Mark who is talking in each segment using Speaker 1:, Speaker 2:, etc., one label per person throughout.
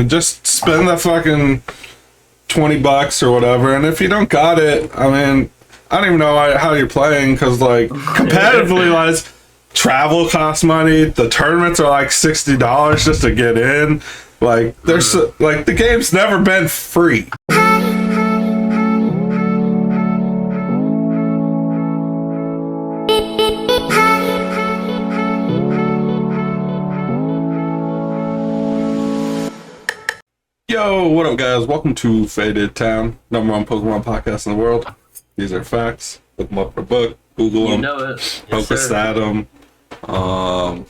Speaker 1: mean, just spend the fucking $20 or whatever, and if you don't got it, I mean, I don't even know how you're playing, because like competitively, like, travel costs money. The tournaments are like $60 just to get in. Like, there's like, the game's never been free. Yo, what up, guys? Welcome to Faded Town, #1 Pokemon podcast in the world. These are facts. Look them up for a book. Google them.
Speaker 2: You know it.
Speaker 1: Focus at them. I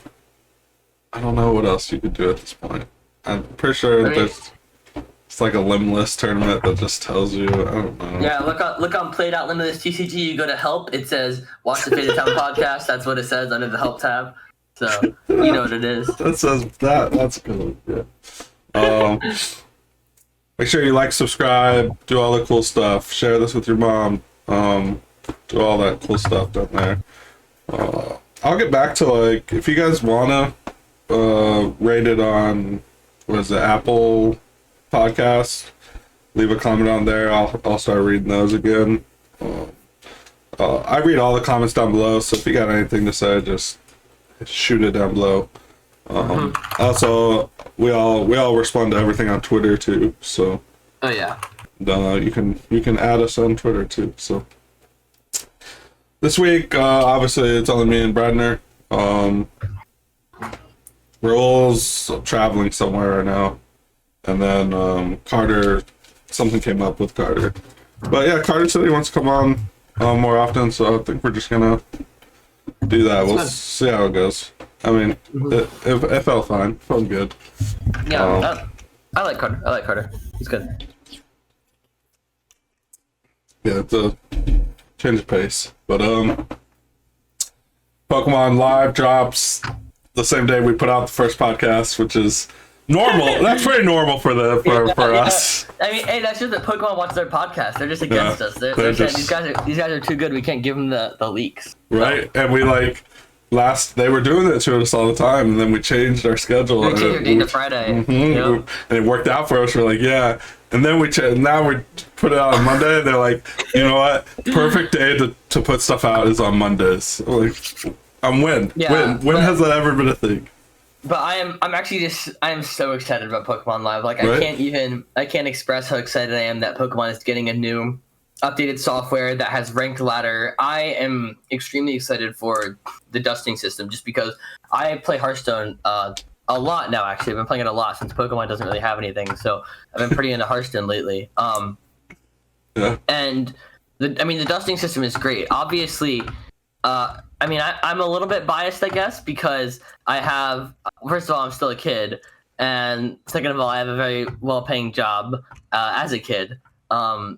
Speaker 1: don't know what else you could do at this point. I'm pretty sure there's it's like a Limitless tournament that just tells you. I don't know.
Speaker 2: Yeah, look on Played Out Limitless TCG. You go to help. It says watch the Faded Town podcast. That's what it says under the help tab. So you know what it is.
Speaker 1: That says that. That's good. Yeah. Make sure you like, subscribe, do all the cool stuff. Share this with your mom. Do all that cool stuff down there. I'll get back to, like, if you guys wanna rate it on, what is it, Apple Podcast, leave a comment on there. I'll start reading those again. I read all the comments down below, so if you got anything to say, just shoot it down below. Also, we all respond to everything on Twitter too, so
Speaker 2: yeah,
Speaker 1: you can add us on Twitter too. So this week, obviously it's only me and Bradner. Rahul's traveling somewhere right now, and then Carter, something came up with Carter, but yeah, Carter said he wants to come on more often, so I think we're just gonna do that. We'll see how it goes. I mean, it felt fine. Felt good.
Speaker 2: Yeah, I like Carter. He's good.
Speaker 1: Yeah, it's a change of pace. But Pokemon Live drops the same day we put out the first podcast, which is normal. That's pretty normal for us.
Speaker 2: I mean, hey, that's just that Pokemon wants their podcast. They're just against us. They're just, these guys are too good. We can't give them the leaks.
Speaker 1: Right, so. And we like. They were doing it to us all the time, and then we changed our schedule.
Speaker 2: We changed our day to Friday.
Speaker 1: And it worked out for us. We're like, yeah. And then now we put it out on Monday, and they're like, you know what? Perfect day to put stuff out is on Mondays. Like, when has that ever been a thing?
Speaker 2: But I am so excited about Pokemon Live. Like,
Speaker 1: right?
Speaker 2: I can't express how excited I am that Pokemon is getting a new updated software that has ranked ladder. I am extremely excited for the dusting system just because I play Hearthstone a lot now. Actually, I've been playing it a lot since Pokemon doesn't really have anything, so I've been pretty into Hearthstone lately.
Speaker 1: Yeah.
Speaker 2: And the dusting system is great. Obviously, I'm a little bit biased, I guess, because first of all, I'm still a kid, and second of all, I have a very well-paying job as a kid.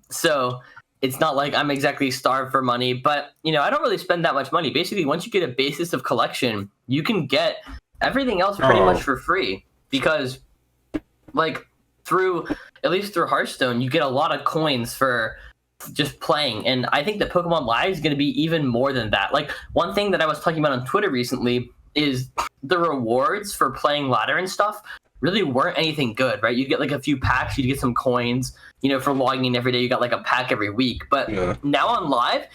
Speaker 2: So it's not like I'm exactly starved for money, but, I don't really spend that much money. Basically, once you get a basis of collection, you can get everything else pretty much for free because, like, at least through Hearthstone, you get a lot of coins for just playing. And I think that Pokemon Live is going to be even more than that. Like, one thing that I was talking about on Twitter recently is the rewards for playing ladder and stuff really weren't anything good, right? You get like a few packs, you get some coins, for logging in every day, you got like a pack every week. But now on Live,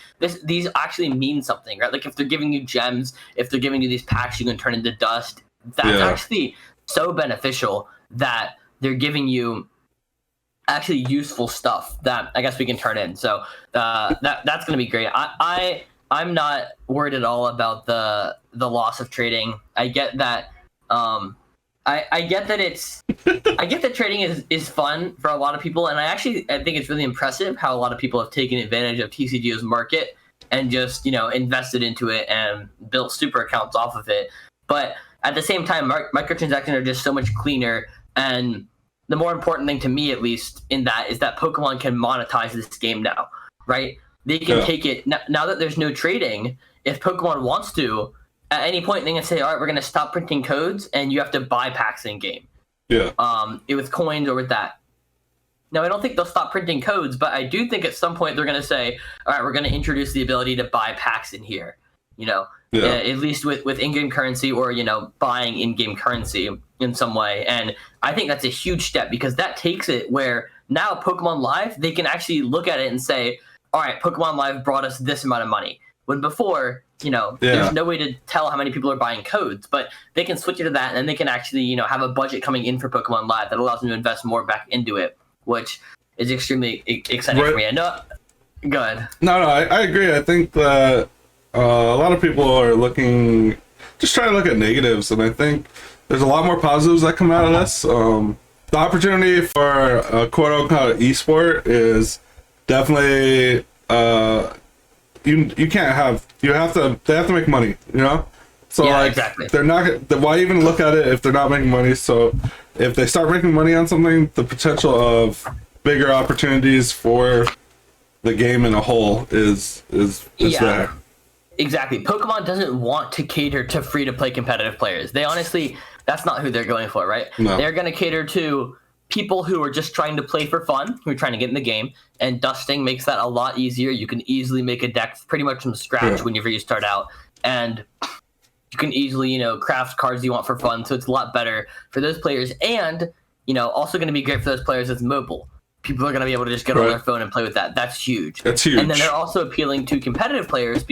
Speaker 2: these actually mean something, right? Like if they're giving you gems, if they're giving you these packs you can turn into dust, that's actually so beneficial that they're giving you actually useful stuff that I guess we can turn in. So that's going to be great. I'm not worried at all about the loss of trading. I get that. I get that trading is fun for a lot of people, and I think it's really impressive how a lot of people have taken advantage of TCGO's market and just invested into it and built super accounts off of it. But at the same time, microtransactions are just so much cleaner, and the more important thing to me, at least, in that is that Pokemon can monetize this game now, right? They can take it now that there's no trading. If Pokemon wants to, at any point, they can say, all right, we're going to stop printing codes, and you have to buy packs in game.
Speaker 1: Yeah.
Speaker 2: With coins or with that. Now, I don't think they'll stop printing codes, but I do think at some point they're going to say, all right, we're going to introduce the ability to buy packs in here. At least with in-game currency or buying in-game currency in some way. And I think that's a huge step because that takes it where now Pokemon Live, they can actually look at it and say, all right, Pokemon Live brought us this amount of money. When before, there's no way to tell how many people are buying codes, but they can switch it to that and then they can actually, have a budget coming in for Pokemon Live that allows them to invest more back into it, which is extremely exciting for me. I know. Go ahead. No,
Speaker 1: I agree. I think that a lot of people are just trying to look at negatives, and I think there's a lot more positives that come out of this. The opportunity for a quote-unquote esport is definitely they have to make money, so
Speaker 2: exactly.
Speaker 1: They're not, why even look at it if they're not making money? So if they start making money on something, the potential of bigger opportunities for the game in a whole is there.
Speaker 2: Exactly. Pokemon doesn't want to cater to free-to-play competitive players. They honestly, that's not who they're going for, right?
Speaker 1: No.
Speaker 2: They're going to cater to people who are just trying to play for fun, who are trying to get in the game, and dusting makes that a lot easier. You can easily make a deck pretty much from scratch whenever you start out, and you can easily, craft cards you want for fun, so it's a lot better for those players, and, also going to be great for those players that's mobile. People are going to be able to just get on their phone and play with that. That's huge.
Speaker 1: That's huge.
Speaker 2: And then they're also appealing to competitive players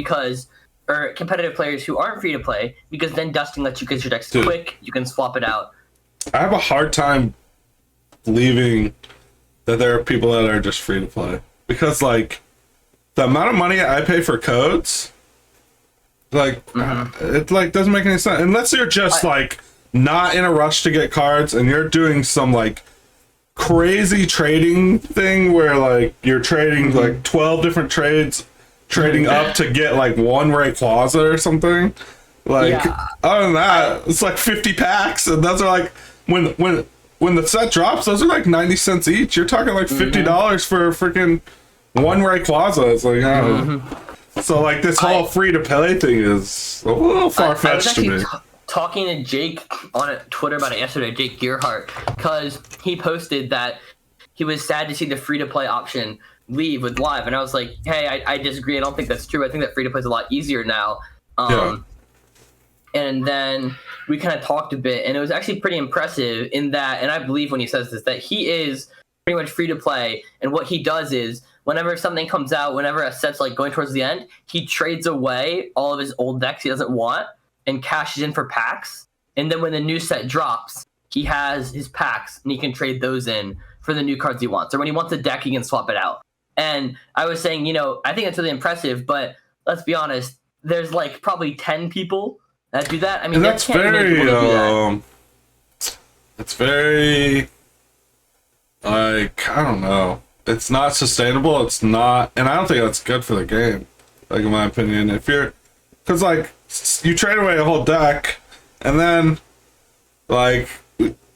Speaker 2: or competitive players who aren't free to play, because then dusting lets you get your decks quick. You can swap it out.
Speaker 1: I have a hard time believing that there are people that are just free to play, because the amount of money I pay for codes, it doesn't make any sense unless you're just not in a rush to get cards and you're doing some crazy trading thing where you're trading 12 different trades, trading up to get one Rayquaza or something. Other than that, it's 50 packs, and those are when the set drops, those are 90 cents each. You're talking $50 for a freaking one Rayquaza. It's I don't know. So this whole free to play thing is a little far fetched to me.
Speaker 2: Talking to Jake on Twitter about it yesterday, Jake Gearhart, because he posted that he was sad to see the free-to-play option leave with Live, and I was like, hey, I disagree. I don't think that's true. I think that free-to-play is a lot easier now. And then we kind of talked a bit, and it was actually pretty impressive in that, and I believe when he says this, that he is pretty much free-to-play, and what he does is whenever something comes out, whenever a set's going towards the end, he trades away all of his old decks he doesn't want and cashes in for packs, and then when the new set drops, he has his packs and he can trade those in for the new cards he wants, or when he wants a deck he can swap it out. And I was saying, I think that's really impressive, but let's be honest, there's probably 10 people that do that. I mean,
Speaker 1: that's very it's very I don't know, it's not sustainable. It's not, and I don't think that's good for the game, in my opinion. If you're, because you trade away a whole deck, and then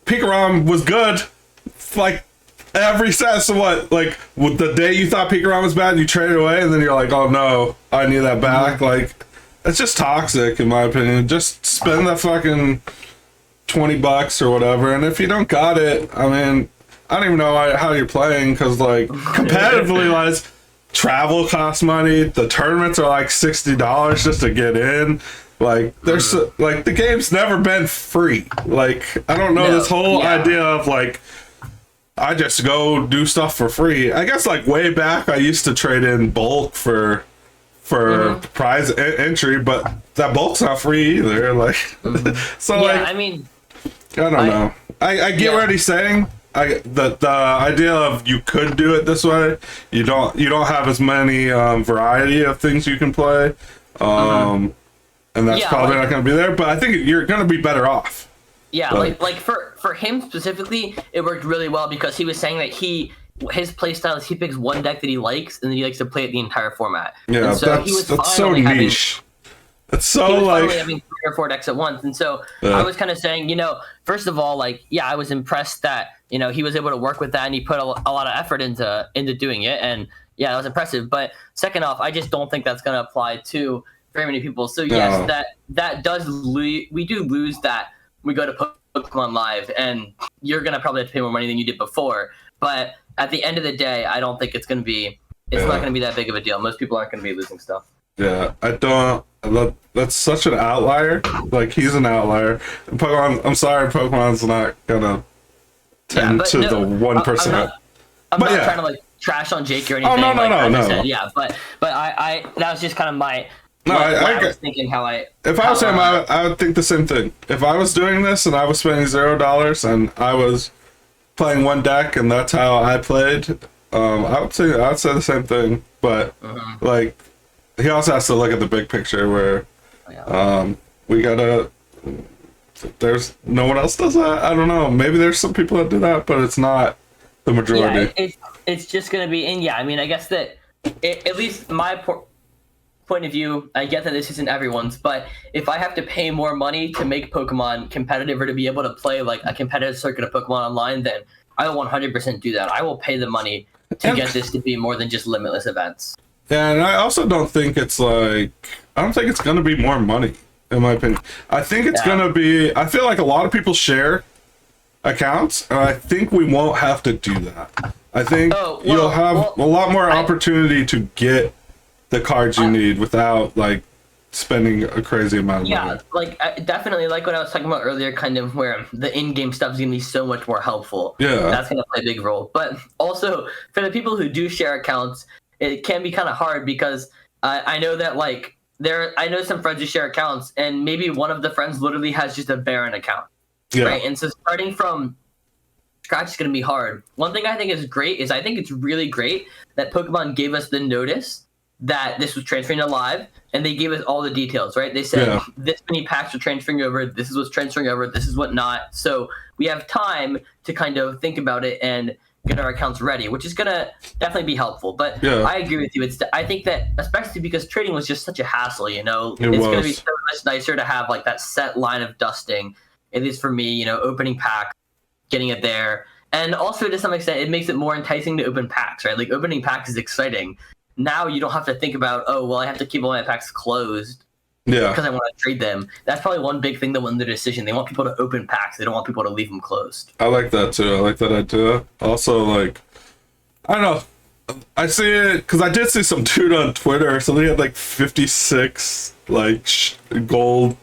Speaker 1: Pikarom was good every set. So what, with the day you thought Pikarom was bad, you trade it away, and then you're oh no, I need that back. It's just toxic in my opinion. Just spend the fucking $20 or whatever, and if you don't got it, I mean, I don't even know how you're playing, because competitively travel costs money. The tournaments are $60 just to get in. There's the game's never been free. I don't know, this whole idea of I just go do stuff for free. I guess way back I used to trade in bulk for prize entry, but that bulk's not free either. So
Speaker 2: I mean,
Speaker 1: I don't know. I get what he's saying. The idea of you could do it this way, you don't have as many variety of things you can play, and that's probably not going to be there. But I think you're going to be better off.
Speaker 2: Yeah, for him specifically, it worked really well because he was saying that his playstyle is he picks one deck that he likes, and then he likes to play it the entire format.
Speaker 1: Yeah,
Speaker 2: and so
Speaker 1: that's so niche. It's so
Speaker 2: having 3 or 4 decks at once, and so I was kind of saying, first of all, I was impressed that he was able to work with that, and he put a lot of effort into doing it, and that was impressive. But second off, I just don't think that's going to apply to very many people. So yes, that does we do lose that. We go to Pokemon Live, and you're going to probably have to pay more money than you did before. But at the end of the day, I don't think it's going to be. It's not going to be that big of a deal. Most people aren't going to be losing stuff.
Speaker 1: Yeah, I don't. That's such an outlier. Like, he's an outlier. And Pokemon. I'm sorry, Pokemon's not gonna tend to the 1%.
Speaker 2: I'm not trying to like trash on Jake or anything.
Speaker 1: Oh no,
Speaker 2: like,
Speaker 1: no,
Speaker 2: as
Speaker 1: no,
Speaker 2: I
Speaker 1: no.
Speaker 2: said, yeah, but I that was just kind of my.
Speaker 1: No,
Speaker 2: I was thinking how I.
Speaker 1: If I was him, I would think the same thing. If I was doing this and I was spending $0 and I was playing one deck and that's how I played, I'd say the same thing. But like, he also has to look at the big picture where we gotta. There's no one else does that. I don't know. Maybe there's some people that do that, but it's not the majority.
Speaker 2: Yeah, it's just gonna be, and yeah, I mean, I guess that at least my point of view, I get that this isn't everyone's, but if I have to pay more money to make Pokemon competitive or to be able to play like a competitive circuit of Pokemon online, then I will 100% do that. I will pay the money to get this to be more than just limitless events.
Speaker 1: Yeah, and I also don't think it's like, I don't think it's gonna be more money, in my opinion. I think it's gonna be, I feel like a lot of people share accounts, and I think we won't have to do that. I think you'll have a lot more opportunity to get the cards you need without like spending a crazy amount of money.
Speaker 2: Yeah, like definitely, like what I was talking about earlier, kind of where the in-game stuff is gonna be so much more helpful.
Speaker 1: Yeah,
Speaker 2: that's gonna play a big role. But also for the people who do share accounts, it can be kind of hard because I know that like I know some friends who share accounts, and maybe one of the friends literally has just a Baron account, right? And so starting from scratch is gonna be hard. One thing I think is great is I think it's really great that Pokemon gave us the notice that this was transferring to live, and they gave us all the details, right? They said this many packs are transferring over, this is what's transferring over, this is what not. So we have time to kind of think about it and get our accounts ready, which is gonna definitely be helpful. But I agree with you. I think that especially because trading was just such a hassle, you know, it's gonna be so much nicer to have like that set line of dusting. At least for me, you know, opening pack, getting it there, and also to some extent, it makes it more enticing to open packs, right? Like opening packs is exciting. Now you don't have to think about, oh, well, I have to keep all my packs closed because I want to trade them. That's probably one big thing that won the decision. They want people to open packs. They don't want people to leave them closed.
Speaker 1: I like that too. I like that idea. Also, like, I don't know. I see it because I did see some dude on Twitter. So they had like 56 like gold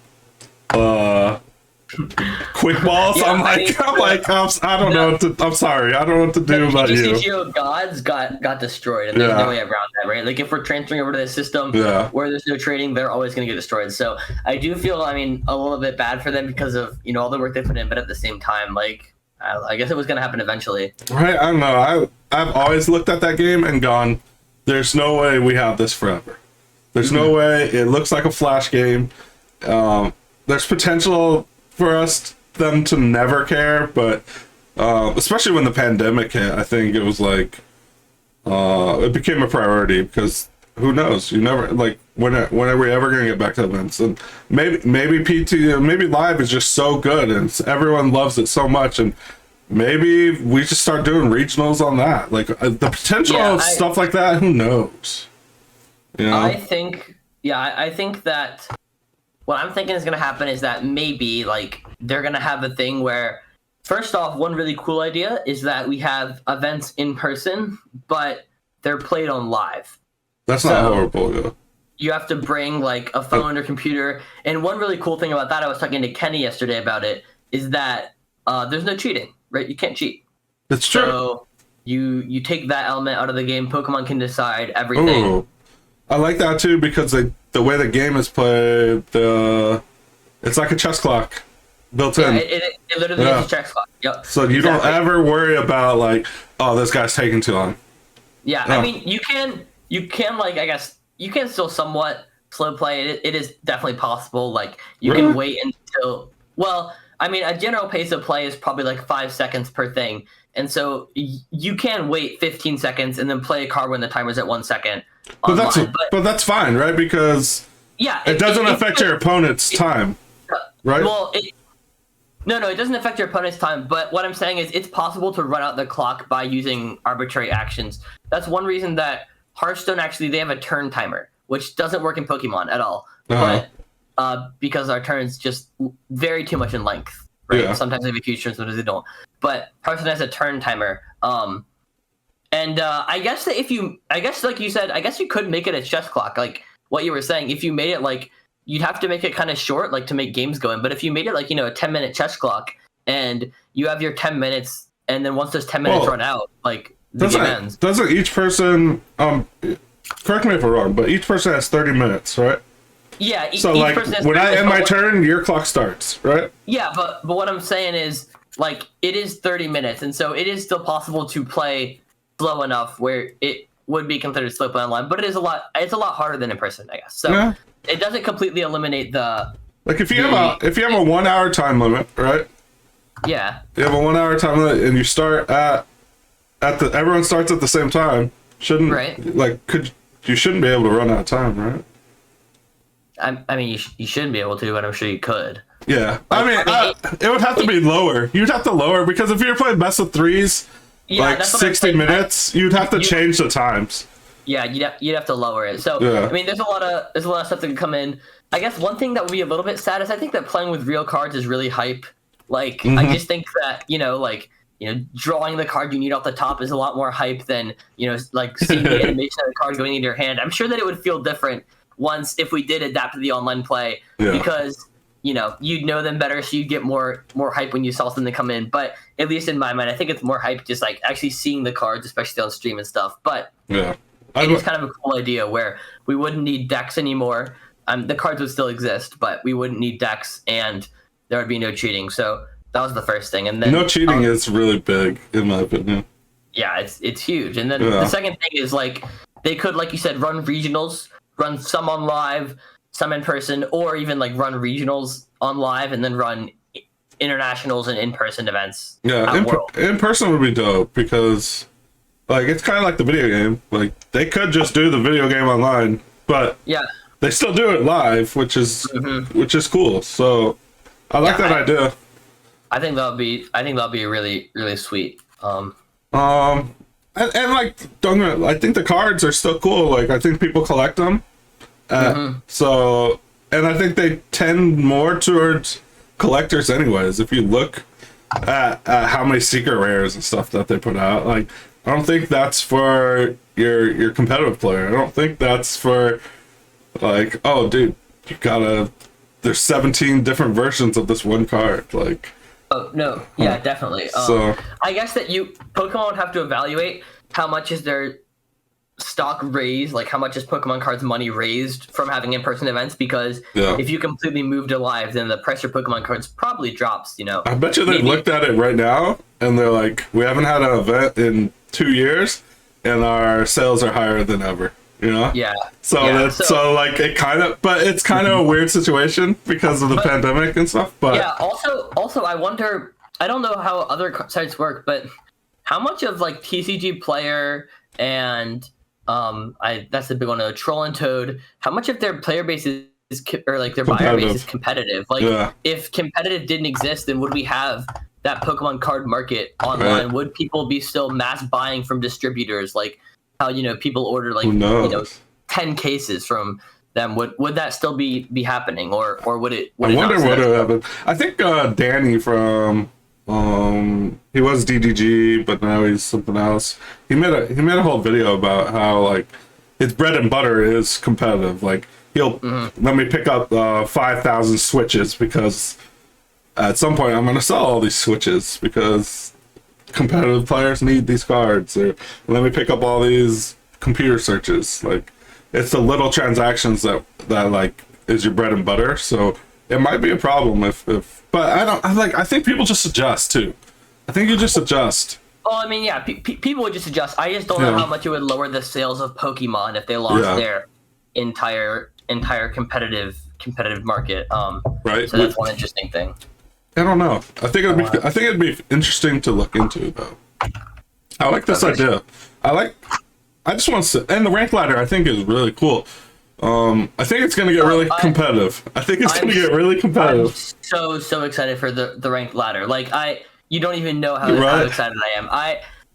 Speaker 1: quick balls. I'm like, I don't know what to, I'm sorry, I don't know what to do about you.
Speaker 2: PGCGO gods got destroyed, and there's no way around that, right? Like if we're transferring over to this system where there's no trading, they're always going to get destroyed. So I do feel, I mean, a little bit bad for them because of, you know, all the work they put in, but at the same time, like, I guess it was going to happen eventually. Right,
Speaker 1: I don't know. I've always looked at that game and gone, there's no way we have this forever. There's no way. It looks like a flash game. There's potential for them to never care, but especially when the pandemic hit, I think it was like it became a priority because who knows? You never, like, when are we ever gonna get back to events? And maybe PT, maybe live is just so good and everyone loves it so much, and maybe we just start doing regionals on that. Like the potential of stuff like that. Who knows? You know?
Speaker 2: I think that. What I'm thinking is going to happen is that maybe, like, they're going to have a thing where, first off, one really cool idea is that we have events in person, but they're played on live.
Speaker 1: That's not horrible, yeah.
Speaker 2: You have to bring, like, a phone or computer. And one really cool thing about that, I was talking to Kenny yesterday about it, is that there's no cheating, right? You can't cheat.
Speaker 1: That's true.
Speaker 2: So you take that element out of the game. Pokemon can decide everything.
Speaker 1: Ooh. I like that too because the way the game is played, it's like a chess clock built in.
Speaker 2: It literally is a chess clock. Yep.
Speaker 1: So you don't ever worry about like, oh, this guy's taking too long.
Speaker 2: Yeah, I mean, you can like, I guess you can still somewhat slow play. It is definitely possible. Like you can wait until, well, I mean, a general pace of play is probably like 5 seconds per thing, and so you can wait 15 seconds and then play a card when the timer's at 1 second.
Speaker 1: But that's fine, right? Because it doesn't affect your opponent's time, right?
Speaker 2: Well, no, it doesn't affect your opponent's time. But what I'm saying is, it's possible to run out the clock by using arbitrary actions. That's one reason that Hearthstone they have a turn timer, which doesn't work in Pokemon at all. But because our turns just vary too much in length, right? Yeah. Sometimes they have a huge turn, sometimes they don't. But Hearthstone has a turn timer. And I guess that like you said, I guess you could make it a chess clock. Like what you were saying, if you made it like, you'd have to make it kind of short, like to make games going. But if you made it like, a 10-minute chess clock, and you have your 10 minutes, and then once those 10 minutes run out, like the game ends.
Speaker 1: Doesn't each person, correct me if I'm wrong, but each person has 30 minutes, right?
Speaker 2: Yeah.
Speaker 1: So
Speaker 2: each
Speaker 1: like
Speaker 2: person has
Speaker 1: when
Speaker 2: 30
Speaker 1: I
Speaker 2: minutes,
Speaker 1: end my turn, your clock starts, right?
Speaker 2: Yeah, but what I'm saying is, like, it is 30 minutes, and so it is still possible to play slow enough where it would be considered slow play online, but it's a lot harder than in person, I guess. So it doesn't completely eliminate the, like, if you have a 1 hour time limit, right?
Speaker 1: Yeah. You have a 1 hour time limit, and you start everyone starts at the same time. You shouldn't be able to run out of time, right?
Speaker 2: I mean, you shouldn't be able to, but I'm sure you could.
Speaker 1: Yeah. It would have to be lower. You'd have to lower, because if you're playing best of threes, 60 minutes, you'd have to change the times.
Speaker 2: Yeah, you'd have to lower it. So I mean, there's a lot of stuff that can come in. I guess one thing that would be a little bit sad is I think that playing with real cards is really hype. Like, I just think that drawing the card you need off the top is a lot more hype than like seeing the animation of the card going into your hand. I'm sure that it would feel different if we did adapt to the online play, because you'd know them better, so you'd get more hype when you saw something come in. But at least in my mind, I think it's more hype just like actually seeing the cards, especially on stream and stuff. But it's kind of a cool idea where we wouldn't need decks anymore. The cards would still exist, but we wouldn't need decks, and there would be no cheating. So that was the first thing. And then
Speaker 1: no cheating is really big, in my opinion.
Speaker 2: Yeah, it's huge. And then the second thing is, like, they could, like you said, run regionals, run some on live, some in person, or even like run regionals on live and then run internationals and in-person events.
Speaker 1: Yeah, in person would be dope, because like it's kind of like the video game. Like, they could just do the video game online, but they still do it live, which is cool. So I like that idea.
Speaker 2: I think that'll be really, really sweet.
Speaker 1: And like, I think the cards are still cool. Like, I think people collect them. So, and I think they tend more towards collectors anyways. If you look at how many secret rares and stuff that they put out, like, I don't think that's for your competitive player. I don't think that's for, like, oh dude, there's 17 different versions of this one card. Like,
Speaker 2: oh no, yeah, definitely. So I guess that Pokemon would have to evaluate how much is their stock raised, like how much is Pokemon cards money raised from having in-person events, because if you completely move to live, then the price for Pokemon cards probably drops. I
Speaker 1: bet you they looked at it right now and they're like, we haven't had an event in 2 years and our sales are higher than ever. So like, it kind of, but it's kind of a weird situation because of the pandemic and stuff. But
Speaker 2: also I wonder, I don't know how other sites work, but how much of like TCG Player and that's the big one, Troll and Toad, how much of their player base is or like their buyer base is competitive? Like, if competitive didn't exist, then would we have that Pokemon card market online? Right. Would people be still mass buying from distributors? Like how people order like 10 cases from them? Would that still be happening, or would it?
Speaker 1: I wonder what would happen. I think Danny from he was DDG, but now he's something else. He made a whole video about how, like, his bread and butter is competitive. Like, he'll let me pick up 5,000 switches, because at some point I'm going to sell all these switches because competitive players need these cards. Or let me pick up all these computer searches. Like, it's the little transactions that like is your bread and butter. So it might be a problem but I think people just adjust too. I think you just adjust.
Speaker 2: Well, I mean, yeah, people would just adjust. I just don't know how much it would lower the sales of Pokemon if they lost their entire competitive market.
Speaker 1: Right.
Speaker 2: So that's one interesting thing.
Speaker 1: I don't know. I think it'd be interesting to look into, though. I like this idea. I just want to, and the rank ladder I think is really cool. I think it's going to get really competitive. I think it's going to get really competitive.
Speaker 2: I'm so excited for the ranked ladder. Like, you don't even know how excited I am.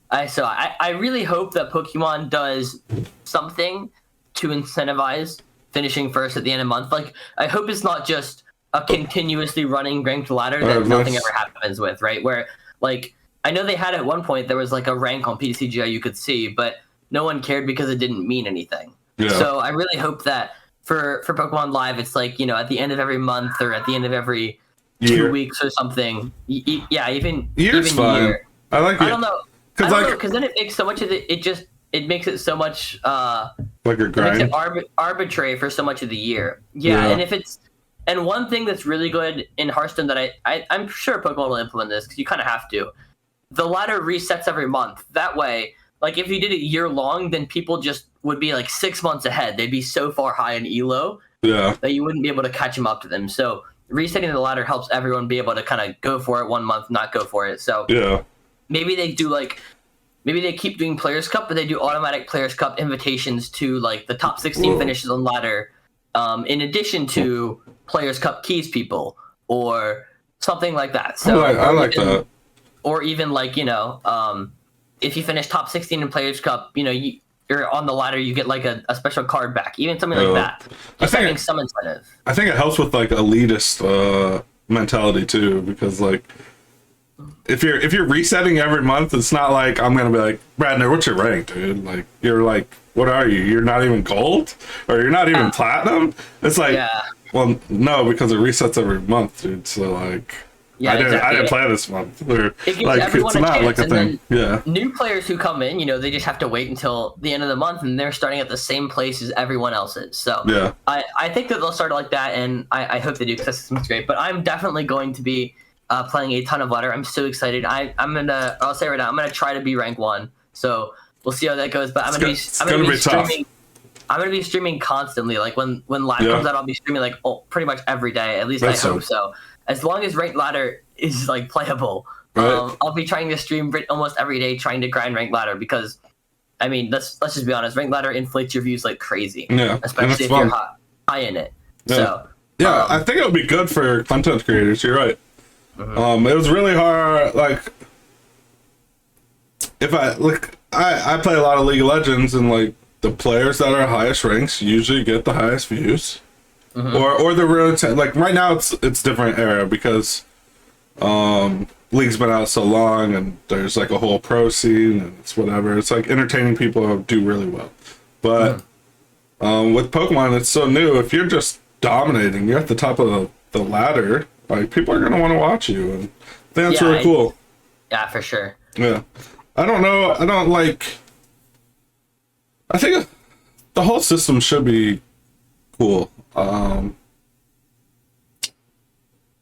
Speaker 2: I really hope that Pokemon does something to incentivize finishing first at the end of the month. Like, I hope it's not just a continuously running ranked ladder that nothing ever happens with, right? Where, like, I know they had at one point, there was like a rank on PTCGI you could see, but no one cared because it didn't mean anything. Yeah. So I really hope that for Pokemon Live, it's like, you know, at the end of every month or at the end of every
Speaker 1: Year.
Speaker 2: 2 weeks or something. Yeah, even
Speaker 1: Year's
Speaker 2: even
Speaker 1: fine.
Speaker 2: year.
Speaker 1: I like it.
Speaker 2: I don't know.
Speaker 1: Because
Speaker 2: Because then it makes so much of it makes it so much
Speaker 1: like a
Speaker 2: it makes
Speaker 1: grind.
Speaker 2: it arbitrary for so much of the year. Yeah,
Speaker 1: Yeah.
Speaker 2: and one thing that's really good in Hearthstone that I'm sure Pokemon will implement this, because you kind of have to. The ladder resets every month. That way, like if you did it year long, then people just would be like 6 months ahead. They'd be so far high in Elo
Speaker 1: Yeah.
Speaker 2: that you wouldn't be able to catch them up to them. So resetting the ladder helps everyone be able to kind of go for it 1 month, not go for it. So
Speaker 1: Yeah.
Speaker 2: maybe they keep doing Players Cup, but they do automatic Players Cup invitations to like the top 16 finishes on ladder, in addition to Players Cup keys people or something like that. So
Speaker 1: I like that.
Speaker 2: Or even like, you know, if you finish top 16 in Players Cup, you know, you're on the ladder, you get like a special card back, even something like that. Just having some incentive.
Speaker 1: I think it helps with like elitist mentality too, because like if you're resetting every month, it's not like I'm gonna be like, Bradner, what's your rank, dude? Like you're like, what are you? You're not even gold, or you're not even platinum. It's like, well, no, because it resets every month, dude. So like.
Speaker 2: Yeah,
Speaker 1: I didn't play this month. Or, like it's not like a thing. Yeah.
Speaker 2: New players who come in, you know, they just have to wait until the end of the month, and they're starting at the same place as everyone else is. So
Speaker 1: yeah,
Speaker 2: I think that they'll start like that, and I hope they do, because that system's great. But I'm definitely going to be playing a ton of ladder. I'm so excited. I'll say right now, I'm gonna try to be rank 1. So we'll see how that goes. But I'm gonna be streaming. I'm gonna be streaming constantly. Like when ladder comes out, I'll be streaming like pretty much every day. At least I hope so. As long as ranked ladder is like playable, I'll be trying to stream almost every day, trying to grind ranked ladder, because, I mean, let's just be honest, ranked ladder inflates your views like crazy.
Speaker 1: Yeah,
Speaker 2: especially if you're high in it.
Speaker 1: Yeah.
Speaker 2: So
Speaker 1: I think it would be good for content creators. You're right.
Speaker 2: Mm-hmm.
Speaker 1: It was really hard. Like, if I play a lot of League of Legends, and like the players that are highest ranks usually get the highest views. Mm-hmm. Or the real like right now it's different era, because League's been out so long, and there's like a whole pro scene, and it's whatever. It's like entertaining people who do really well. But with Pokemon, it's so new. If you're just dominating, you're at the top of the ladder, like people are gonna want to watch you, and I think that's really cool.
Speaker 2: Yeah, for sure.
Speaker 1: Yeah, I don't know. I don't like. I think the whole system should be cool.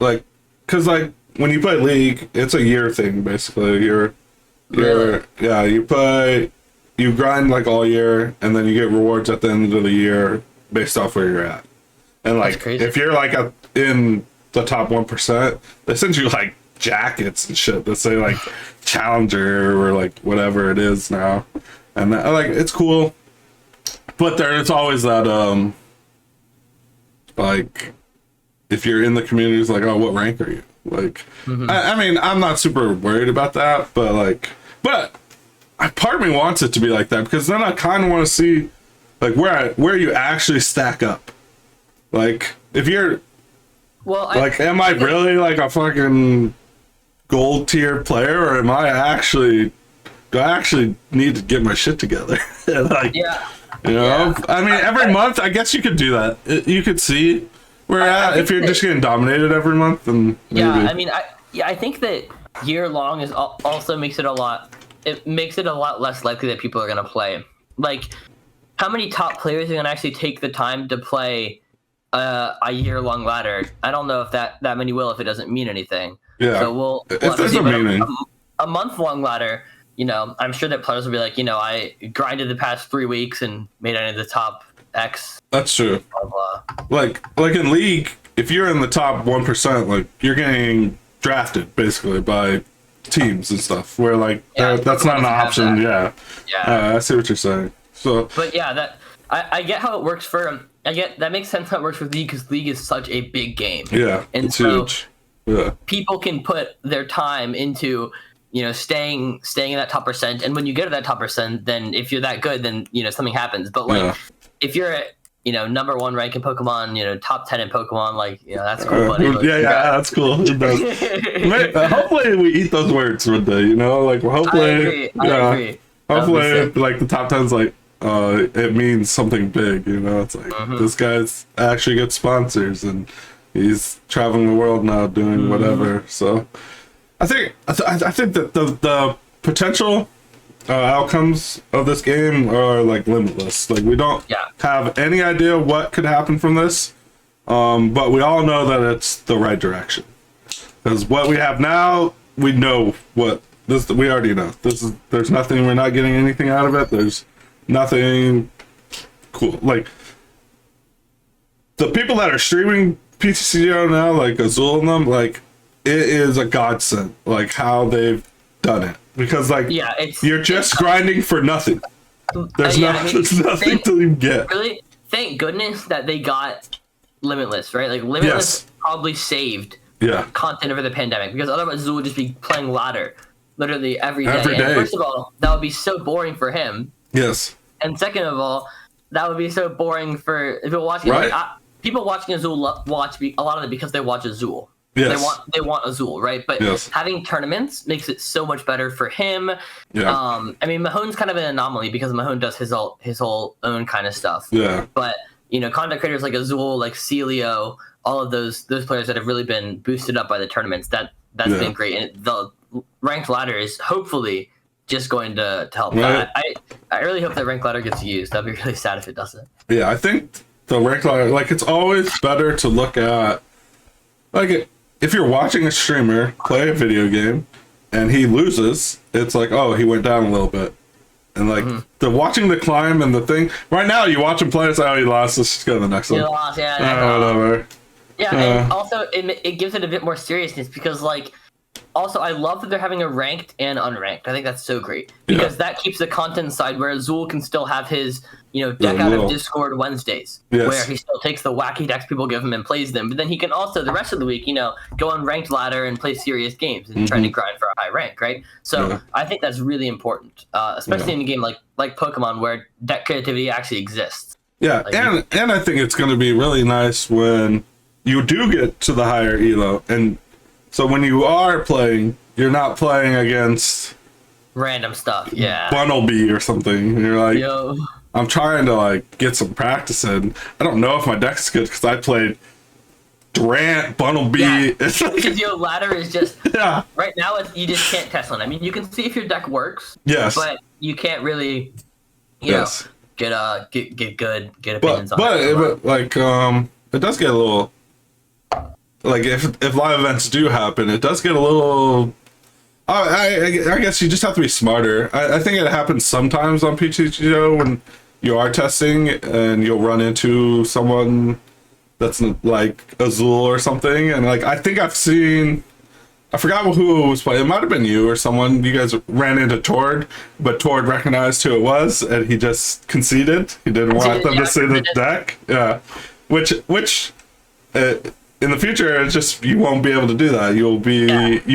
Speaker 1: Like, cause like when you play League, it's a year thing basically. You grind like all year, and then you get rewards at the end of the year based off where you're at. And like, if you're like in the top 1%, they send you like jackets and shit that say like Challenger or like whatever it is now, and that, like it's cool. But there's always that like, if you're in the community, it's like, oh, what rank are you? Like, I mean, I'm not super worried about that, but part of me wants it to be like that, because then I kind of want to see, like, where you actually stack up. Like, if you're, am I really like a fucking gold tier player, or do I actually need to get my shit together? Like, you know, I mean, every month, I guess you could do that. You could see where you're at. If you're just getting dominated every month, then maybe.
Speaker 2: I mean, I think that year long is also makes it a lot less likely that people are gonna play. Like, how many top players are gonna actually take the time to play a year long ladder? I don't know if that many will, if it doesn't mean anything. Yeah. So we'll
Speaker 1: if there's a meaning.
Speaker 2: A month long ladder. You know, I'm sure that players will be like, you know, I grinded the past 3 weeks and made it into the top X.
Speaker 1: That's true.
Speaker 2: Blah, blah.
Speaker 1: Like in League, if you're in the top 1%, like you're getting drafted basically by teams and stuff. Where like that's not an option. Yeah. I see what you're saying. So,
Speaker 2: but yeah, that I get how it works for. I get that makes sense how it works with League, because League is such a big game.
Speaker 1: Yeah,
Speaker 2: and
Speaker 1: it's
Speaker 2: so
Speaker 1: huge. Yeah,
Speaker 2: people can put their time into, you know, staying in that top percent, and when you get to that top percent, then if you're that good, then, you know, something happens. But like, if you're at, you know, number 1 rank in Pokemon, you know, top 10 in Pokemon, like, you know, that's cool, buddy. Like,
Speaker 1: that's cool. Hopefully we eat those words one day, you know, like hopefully,
Speaker 2: I agree.
Speaker 1: Hopefully, like the top 10's like, it means something big. You know, it's like this guy's actually gets sponsors, and he's traveling the world now doing whatever. So I think that the potential outcomes of this game are like limitless. Like we don't have any idea what could happen from this, but we all know that it's the right direction. Because what we have now, we know what this. We already know this is. There's nothing. We're not getting anything out of it. There's nothing cool. Like the people that are streaming PTCGO now, like Azul and them, like it is a godsend. Like how they've done it, because like you're just grinding for nothing. There's there's nothing to get.
Speaker 2: Really, thank goodness that they got Limitless, right? Like Limitless probably saved content over the pandemic, because otherwise Azul would just be playing ladder literally every day. And first of all, that would be so boring for him.
Speaker 1: Yes.
Speaker 2: And second of all, that would be so boring for people watching. Right. Like, people watching Azul watch a lot of it because they watch Azul.
Speaker 1: Yes.
Speaker 2: They want Azul, right? But having tournaments makes it so much better for him.
Speaker 1: Yeah.
Speaker 2: I mean, Mahone's kind of an anomaly because Mahone does his whole own kind of stuff.
Speaker 1: Yeah.
Speaker 2: But you know, content creators like Azul, like Celio, all of those players that have really been boosted up by the tournaments, that's been great. And the ranked ladder is hopefully just going to help.
Speaker 1: Right.
Speaker 2: I really hope that ranked ladder gets used. That'd be really sad if it doesn't.
Speaker 1: Yeah, I think the ranked ladder, like, it's always better to look at, like, if you're watching a streamer play a video game and he loses, it's like, oh, he went down a little bit. And like the watching the climb and the thing right now, you watch him play. It's like, oh, he lost. Let's just go to the next one.
Speaker 2: He lost,
Speaker 1: whatever.
Speaker 2: Yeah, and also it gives it a bit more seriousness, because like, also I love that they're having a ranked and unranked. I think that's so great, because that keeps the content side where Azul can still have his deck out of Discord Wednesdays, where he still takes the wacky decks people give him and plays them. But then he can also the rest of the week, go on ranked ladder and play serious games and try to grind for a high rank, right? So I think that's really important, especially in a game like Pokemon, where deck creativity actually exists.
Speaker 1: Yeah, like, and I think it's going to be really nice when you do get to the higher elo, and so when you are playing, you're not playing against
Speaker 2: random stuff.
Speaker 1: Bunnelby or something. You're like,
Speaker 2: yo,
Speaker 1: I'm trying to like get some practice in. I don't know if my deck's good because I played Durant, Bunnelby.
Speaker 2: Yeah, because your ladder is just right now. You just can't test on. I mean, you can see if your deck works.
Speaker 1: Yes,
Speaker 2: but you can't really, get opinions on it.
Speaker 1: But like it does get a little. Like if live events do happen, it does get a little. I guess you just have to be smarter. I think it happens sometimes on PTGO when you are testing and you'll run into someone that's like Azul or something, and like I think I've seen. I forgot who it was playing. It might have been you or someone. You guys ran into Tord, but Tord recognized who it was, and he just conceded. He didn't want them to see the deck. Yeah, which. In the future, it's just you won't be able to do that. You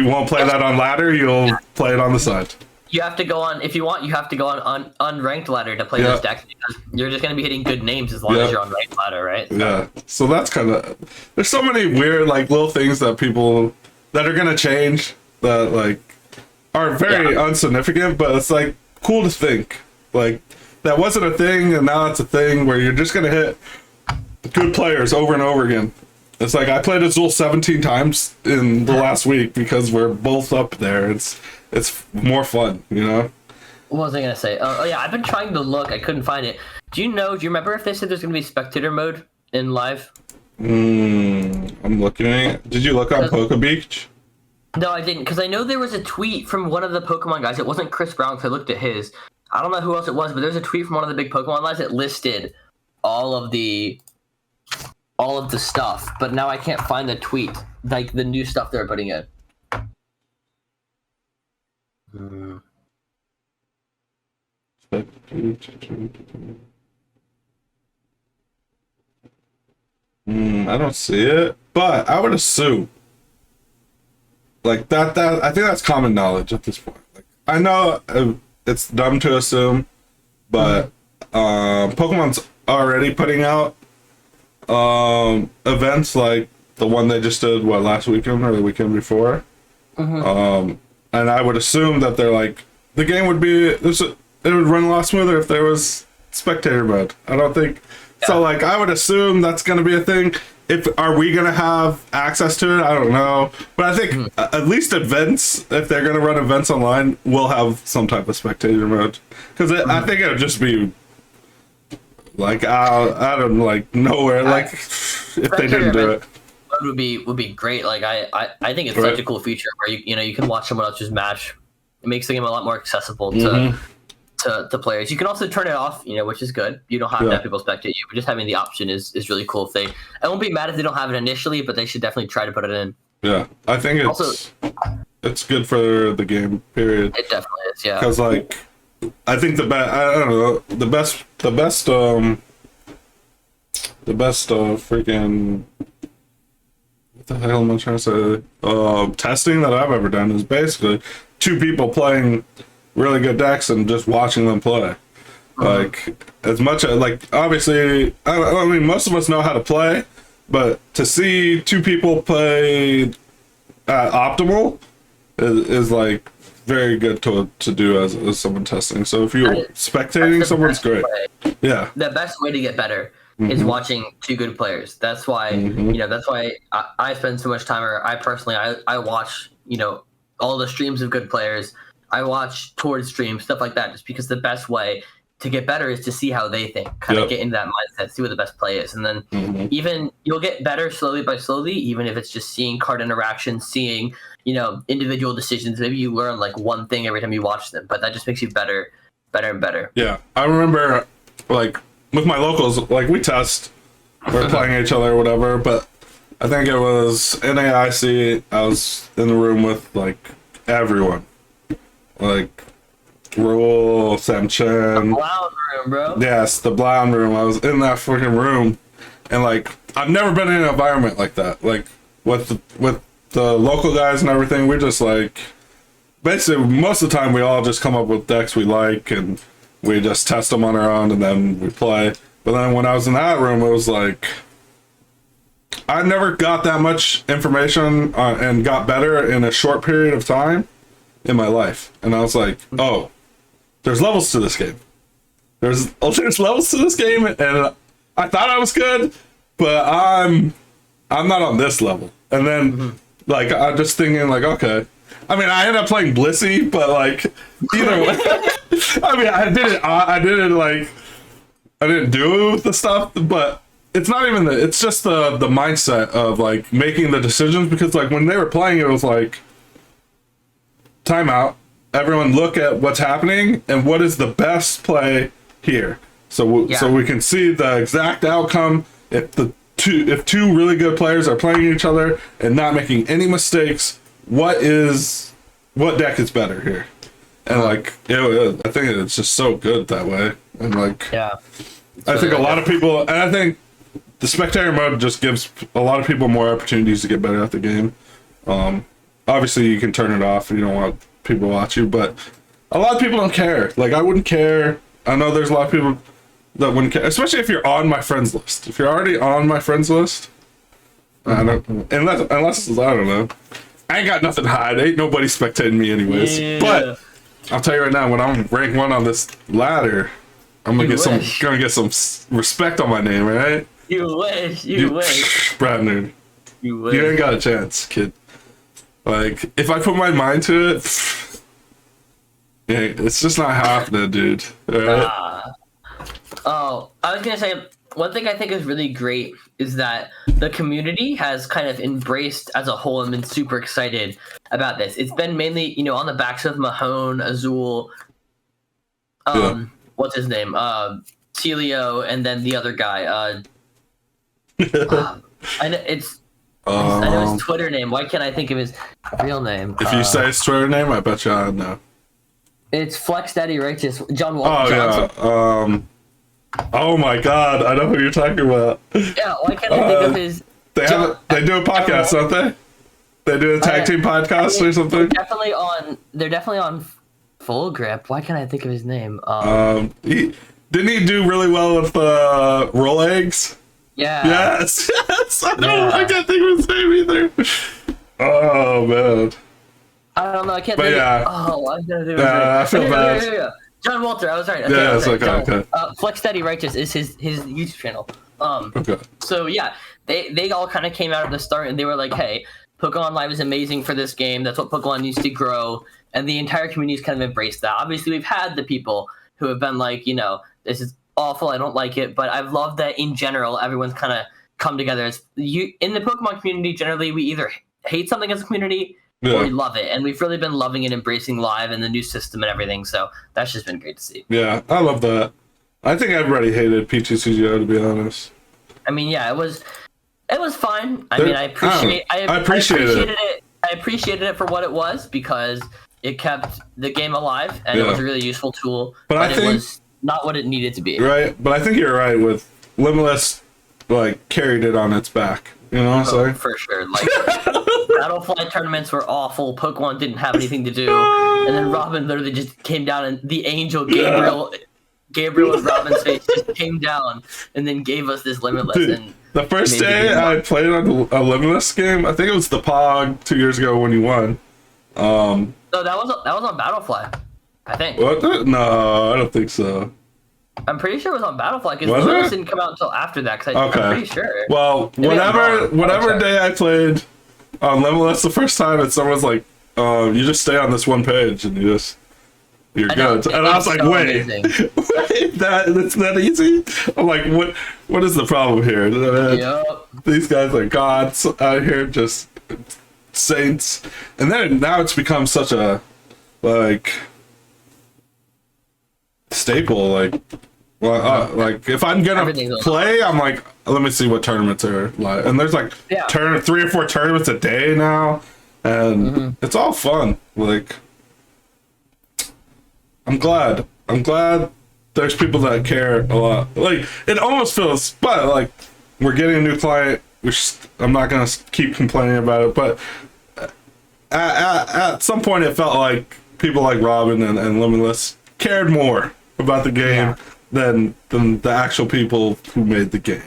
Speaker 1: won't play that on ladder. You'll play it on the side.
Speaker 2: You have to go on, if you want, you have to go on unranked ladder to play those decks, because you're just going to be hitting good names as long as you're on ranked ladder, right?
Speaker 1: Yeah. So that's kind of, there's so many weird like little things that people that are going to change that like are very insignificant, but it's like cool to think like that wasn't a thing and now it's a thing where you're just going to hit good players over and over again. It's like I played Azul 17 times in the last week because we're both up there. It's more fun,
Speaker 2: What was I gonna say? Oh yeah, I've been trying to look. I couldn't find it. Do you remember if they said there's gonna be spectator mode in live?
Speaker 1: I'm looking. Did you look on Poke Beach?
Speaker 2: No, I didn't, because I know there was a tweet from one of the Pokemon guys. It wasn't Chris Brown, because I looked at his. I don't know who else it was, but there's a tweet from one of the big Pokemon guys that listed all of the stuff, but now I can't find the tweet, like the new stuff they're putting in.
Speaker 1: I don't see it, but I would assume like that I think that's common knowledge at this point. Like, I know it's dumb to assume, but Pokemon's already putting out events like the one they just did last weekend or the weekend before, and I would assume that they're like the game would be it would run a lot smoother if there was spectator mode. I don't think so. Like, I would assume that's going to be a thing. Are we going to have access to it? I don't know, but I think at least events, if they're going to run events online, will have some type of spectator mode, because I think it would just be like I don't like nowhere. Like, if they didn't do it.
Speaker 2: Would be great. Like I think it's such a cool feature where you can watch someone else's match. It makes the game a lot more accessible to players. You can also turn it off, which is good. You don't have to have people spectate you, but just having the option is really cool. I won't be mad if they don't have it initially, but they should definitely try to put it in.
Speaker 1: Yeah, I think it's good for the game. Period.
Speaker 2: It definitely is. Yeah.
Speaker 1: Because like, I think I don't know, the best freaking. What the hell am I trying to say? Testing that I've ever done is basically two people playing really good decks and just watching them play. Like, as much as, like, obviously, I mean, most of us know how to play, but to see two people play at optimal is like very good to do as someone testing. So if you're spectating, someone's great. Yeah.
Speaker 2: The best way to get better is watching two good players. That's why that's why I spend so much time, or I personally I watch all the streams of good players. I watch towards streams, stuff like that, just because the best way to get better is to see how they think, kind of get into that mindset, see what the best play is, and then even you'll get better slowly by slowly, even if it's just seeing card interactions, seeing individual decisions. Maybe you learn like one thing every time you watch them, but that just makes you better and better.
Speaker 1: Yeah, I remember like with my locals, like we test, we're playing each other or whatever, but I think it was NAIC. I was in the room with like everyone, like Rahul, Samchen.
Speaker 2: The Brown room, bro.
Speaker 1: Yes, the Brown room. I was in that freaking room, and like I've never been in an environment like that. Like with the local guys and everything, we just like basically most of the time we all just come up with decks we like and we just test them on our own and then we play. But then when I was in that room, it was like I never got that much information and got better in a short period of time in my life. And I was like, oh, there's levels to this game. There's levels to this game, and I thought I was good, but I'm not on this level. And then like I'm just thinking like, okay. I mean, I ended up playing Blissey, but like either way, I mean, I didn't do the stuff, but it's not even it's just the mindset of like making the decisions, because like when they were playing, it was like timeout. Everyone look at what's happening and what is the best play here. So we can see the exact outcome if two really good players are playing each other and not making any mistakes. What deck is better here? And like I think it's just so good that way. And like I think a lot of people, and I think the spectator mode just gives a lot of people more opportunities to get better at the game. Obviously you can turn it off if you don't want people to watch you, but a lot of people don't care. Like I wouldn't care. I know there's a lot of people that wouldn't care, especially if you're on my friends list. If you're already on my friends list, I don't, unless I don't know. I ain't got nothing to hide. Ain't nobody spectating me anyways. Yeah. But I'll tell you right now, when I'm rank 1 on this ladder, I'm gonna get some respect on my name, right?
Speaker 2: You wish. You wish.
Speaker 1: Bradner.
Speaker 2: You wish.
Speaker 1: You ain't got a chance, kid. Like, if I put my mind to it, yeah, it's just not happening, dude. Right?
Speaker 2: Oh, I was gonna say, one thing I think is really great is that the community has kind of embraced as a whole and been super excited about this. It's been mainly, on the backs of Mahone, Azul, what's his name? Celio, and then the other guy. I know his Twitter name. Why can't I think of his real name?
Speaker 1: If you say his Twitter name, I bet you I know.
Speaker 2: It's Flex Daddy Righteous. John
Speaker 1: Johnson. Yeah. Oh my God, I know who you're talking about.
Speaker 2: Yeah, why can't I think of his?
Speaker 1: They do a podcast, don't they? They do a tag team podcast or something.
Speaker 2: They're definitely on Full Grip. Why can't I think of his name?
Speaker 1: Didn't he do really well with roll eggs?
Speaker 2: Yeah.
Speaker 1: Yes. I can't think of his name either. Oh man.
Speaker 2: I don't know. I can't think.
Speaker 1: Yeah.
Speaker 2: I'm gonna do it.
Speaker 1: I feel bad.
Speaker 2: John Walter. I was right.
Speaker 1: Yeah, it's okay. Okay.
Speaker 2: Flex Steady Righteous is his YouTube channel.
Speaker 1: Okay.
Speaker 2: So yeah, they all kind of came out at the start and they were like, hey, Pokemon Live is amazing for this game. That's what Pokemon needs to grow, and the entire community's kind of embraced that. Obviously, we've had the people who have been like, this is awful. I don't like it, but I've loved that in general. Everyone's kind of come together. In the Pokemon community, generally, we either hate something as a community or we love it, and we've really been loving and embracing Live and the new system and everything. So that's just been great to see.
Speaker 1: Yeah, I love that. I think everybody hated PTCGO, to be honest.
Speaker 2: I mean, yeah, it was fine. I appreciated it. I appreciated it for what it was because it kept the game alive and it was a really useful tool. But I think it was not what it needed to be.
Speaker 1: Right, but I think you're right with Limitless, like carried it on its back. You know what I'm saying?
Speaker 2: For sure. Like Battlefly tournaments were awful. Pokemon didn't have anything to do, and then Robin literally just came down and the angel Gabriel and Robin's face just came down and then gave us this Limitless.
Speaker 1: Dude, and the first day I played on a Limitless game, I think it was the POG 2 years ago when you won.
Speaker 2: No, that was on Battlefly, I think.
Speaker 1: What? No, I don't think so.
Speaker 2: I'm pretty sure it was on Battlefly because Limitless didn't come out until after that. I'm pretty sure.
Speaker 1: Well, whatever day I played on Limitless the first time, and someone's like, "You just stay on this one page and you're good." And I was like, "Wait, that's that easy?" I'm like, "What is the problem here?"
Speaker 2: Yep.
Speaker 1: These guys are gods out here, just saints, and then now it's become such a staple. Like if I'm gonna play, I'm like, let me see what tournaments are like, and there's like 3 or 4 tournaments a day now, and it's all fun. Like, I'm glad there's people that care a lot. Like, it almost feels, but like we're getting a new client, which I'm not gonna keep complaining about it, but at some point it felt like people like Robin and Limitless cared more about the game than the actual people who made the game.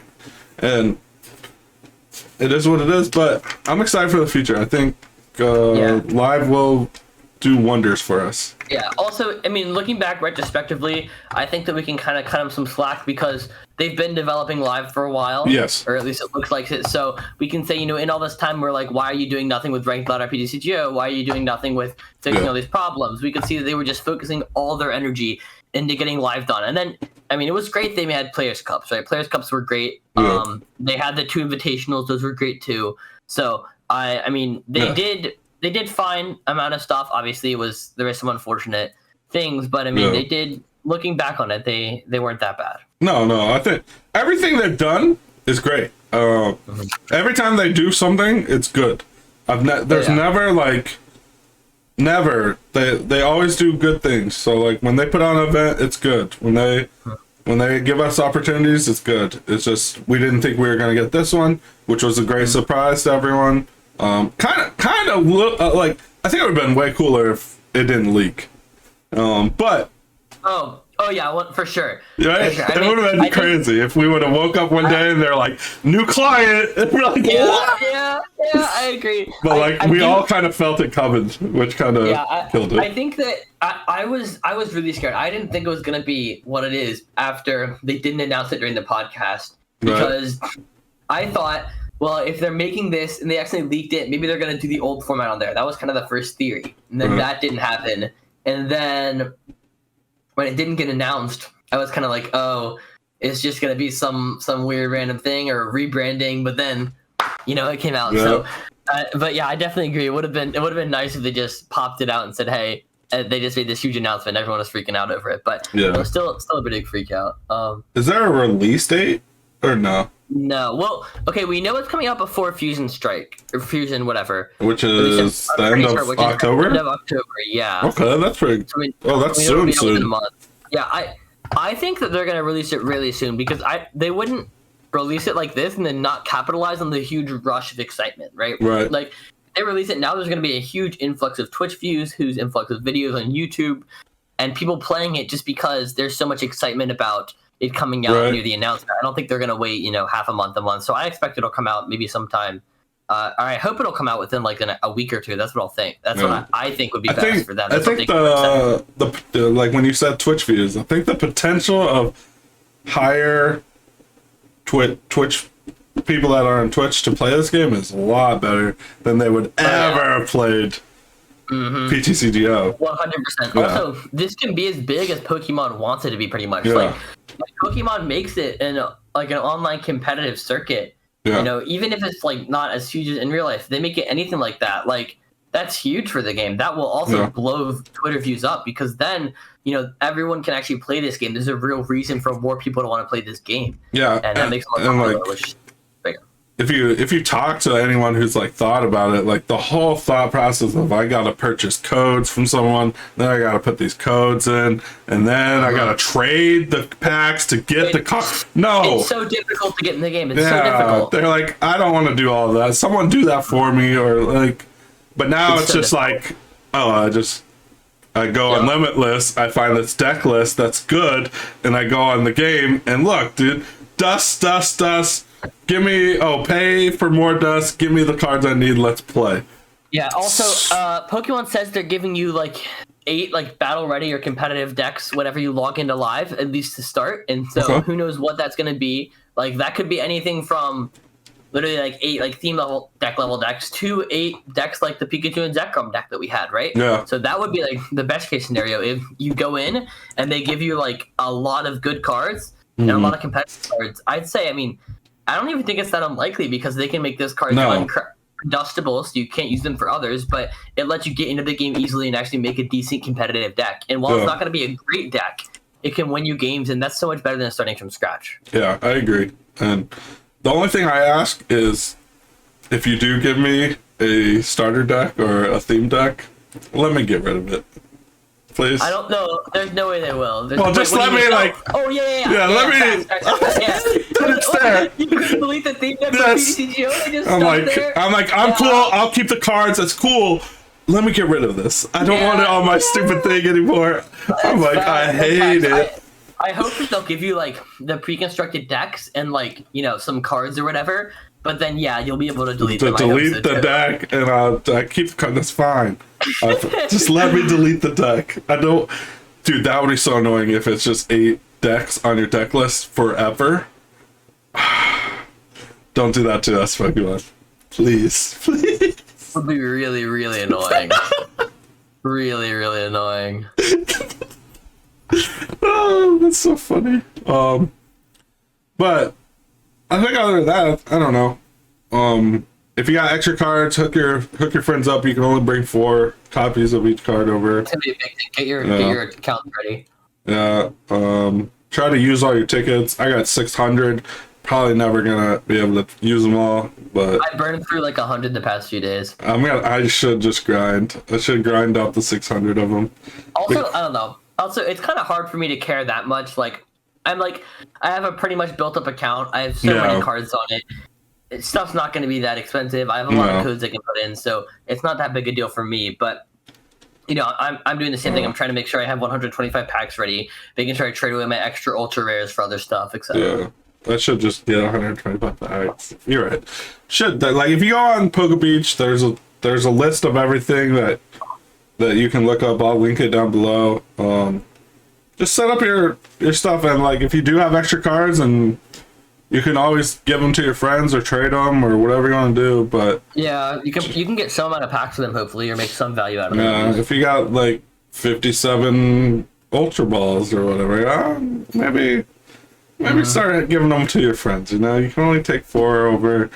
Speaker 1: And it is what it is, but I'm excited for the future. I think Live will do wonders for us.
Speaker 2: Yeah, also, I mean, looking back retrospectively, I think that we can kind of cut them some slack because they've been developing Live for a while.
Speaker 1: Yes.
Speaker 2: Or at least it looks like it. So we can say, in all this time, we're like, why are you doing nothing with Ranked Ladder PTCGO? Why are you doing nothing with fixing all these problems? We could see that they were just focusing all their energy into getting Live done. And then, I mean, it was great they had Players' Cups, right? Players' Cups were great. Yeah. They had the 2 invitationals. Those were great, too. So, I mean, they did fine amount of stuff. Obviously, there was some unfortunate things, but I mean, they did. Looking back on it, they weren't that bad. No, I think everything they've done is great. Every time they do something, it's good. There's never they always do good things. So like when they put on an event, it's good. When they give us opportunities, it's good. It's just we didn't think we were gonna get this one, which was a great surprise to everyone. Kind of look like I think it would have been way cooler if it didn't leak. But oh yeah, for sure.
Speaker 1: Right? For sure. It would have been crazy if we would have woke up one day and they're like, new client. And we're like, what?
Speaker 2: Yeah, I agree.
Speaker 1: But we all kind of felt it coming, which kind of killed it.
Speaker 2: I think that I was really scared. I didn't think it was gonna be what it is after they didn't announce it during the podcast because I thought, well, if they're making this and they actually leaked it, maybe they're going to do the old format on there. That was kind of the first theory. And then that didn't happen. And then when it didn't get announced, I was kind of like, oh, it's just going to be some weird random thing or rebranding. But then, it came out. Yeah. So, but yeah, I definitely agree. It would have been nice if they just popped it out and said, hey, they just made this huge announcement. Everyone was freaking out over it. But it was still a big freak out.
Speaker 1: Is there a release date or no?
Speaker 2: No. Well, okay, we know it's coming out before Fusion Strike, or Fusion whatever.
Speaker 1: Which is the end of October?
Speaker 2: End of October, yeah.
Speaker 1: Okay, that's pretty... that's soon.
Speaker 2: Yeah, I think that they're going to release it really soon, because they wouldn't release it like this and then not capitalize on the huge rush of excitement, right?
Speaker 1: Right.
Speaker 2: Like, if they release it now, there's going to be a huge influx of Twitch views, huge influx of videos on YouTube, and people playing it just because there's so much excitement about it coming out near the announcement. I don't think they're going to wait, half a month. So I expect it'll come out maybe sometime I hope it'll come out within like a week or two. That's what I'll think. That's
Speaker 1: Yeah.
Speaker 2: what I think would be
Speaker 1: I
Speaker 2: best
Speaker 1: think
Speaker 2: for them.
Speaker 1: I
Speaker 2: That's what
Speaker 1: think
Speaker 2: they can accept.
Speaker 1: the like when you said Twitch views, I think the potential of higher Twitch people that are on Twitch to play this game is a lot better than they would ever have played PTCGO.
Speaker 2: 100%.
Speaker 1: Yeah.
Speaker 2: Also, this can be as big as Pokemon wants it to be, pretty much.
Speaker 1: Yeah.
Speaker 2: Like Pokemon makes it in like an online competitive circuit.
Speaker 1: Yeah.
Speaker 2: You know, even if it's like not as huge as in real life, they make it anything like that. Like that's huge for the game. That will also blow Twitter views up because then everyone can actually play this game. There's a real reason for more people to want to play this game.
Speaker 1: Yeah,
Speaker 2: and that makes it more popular, which is bigger.
Speaker 1: If you talk to anyone who's like thought about it, like the whole thought process of I gotta purchase codes from someone, then I gotta put these codes in, and then I gotta trade the packs to get the No,
Speaker 2: it's so difficult to get in the game. It's so difficult.
Speaker 1: They're like, I don't want to do all of that. Someone do that for me, or like. But now it's so just difficult. Like, I go on Limitless, I find this deck list that's good, and I go on the game, and look, dude, dust. Give me, pay for more dust. Give me the cards I need. Let's play.
Speaker 2: Yeah. Also, Pokemon says they're giving you like 8 like battle ready or competitive decks whenever you log into live, at least to start. And so who knows what that's going to be? Like that could be anything from literally like 8 like theme level decks to 8 decks like the Pikachu and Zekrom deck that we had, right?
Speaker 1: Yeah.
Speaker 2: So that would be like the best case scenario if you go in and they give you like a lot of good cards and a lot of competitive cards. I'd say, I don't even think it's that unlikely because they can make those cards undustable, so you can't use them for others, but it lets you get into the game easily and actually make a decent competitive deck. And while it's not going to be a great deck, it can win you games, and that's so much better than starting from scratch.
Speaker 1: Yeah, I agree. And the only thing I ask is if you do give me a starter deck or a theme deck, let me get rid of it. Please.
Speaker 2: I don't know. There's no way they will.
Speaker 1: Just let me like.
Speaker 2: Oh yeah.
Speaker 1: Yeah, let me.
Speaker 2: But
Speaker 1: it's there.
Speaker 2: You couldn't delete the theme deck from PTCGO.
Speaker 1: I'm cool. I'll keep the cards. That's cool. Let me get rid of this. I don't want it on my stupid thing anymore. I hate it.
Speaker 2: I hope that they'll give you like the pre-constructed decks and like some cards or whatever. But then you'll be able to delete them.
Speaker 1: Delete the deck and I'll keep the card. That's fine. Just let me delete the deck. I don't, dude. That would be so annoying if it's just 8 decks on your deck list forever. Don't do that to us, Pokemon. Please.
Speaker 2: It would be really, really annoying. Really, really annoying.
Speaker 1: Oh, that's so funny. But I think other than that, I don't know. If you got extra cards, hook your friends up. You can only bring 4 copies of each card over.
Speaker 2: It's gonna be a big thing. Get your account ready.
Speaker 1: Yeah. Try to use all your tickets. I got 600. Probably never gonna be able to use them all, but
Speaker 2: I burned through like 100 the past few days.
Speaker 1: I should just grind. I should grind up the 600 of them.
Speaker 2: Also, I don't know. Also, it's kind of hard for me to care that much. Like, I have a pretty much built up account. I have so many cards on it. Stuff's not going to be that expensive. I have a lot of codes I can put in, so it's not that big a deal for me. But I'm doing the same thing. I'm trying to make sure I have 125 packs ready, making sure I trade away my extra ultra rares for other stuff, etc.
Speaker 1: Yeah, I should just get 125 packs. You're right. If you go on Poke Beach, there's a list of everything that you can look up. I'll link it down below. Just set up your stuff, and if you do have extra cards, and you can always give them to your friends or trade them or whatever you want to do. But
Speaker 2: yeah, you can get some amount of packs of them hopefully, or make some value out of them.
Speaker 1: Yeah, if you got 57 Ultra Balls or whatever, maybe start giving them to your friends. You can only take 4 over.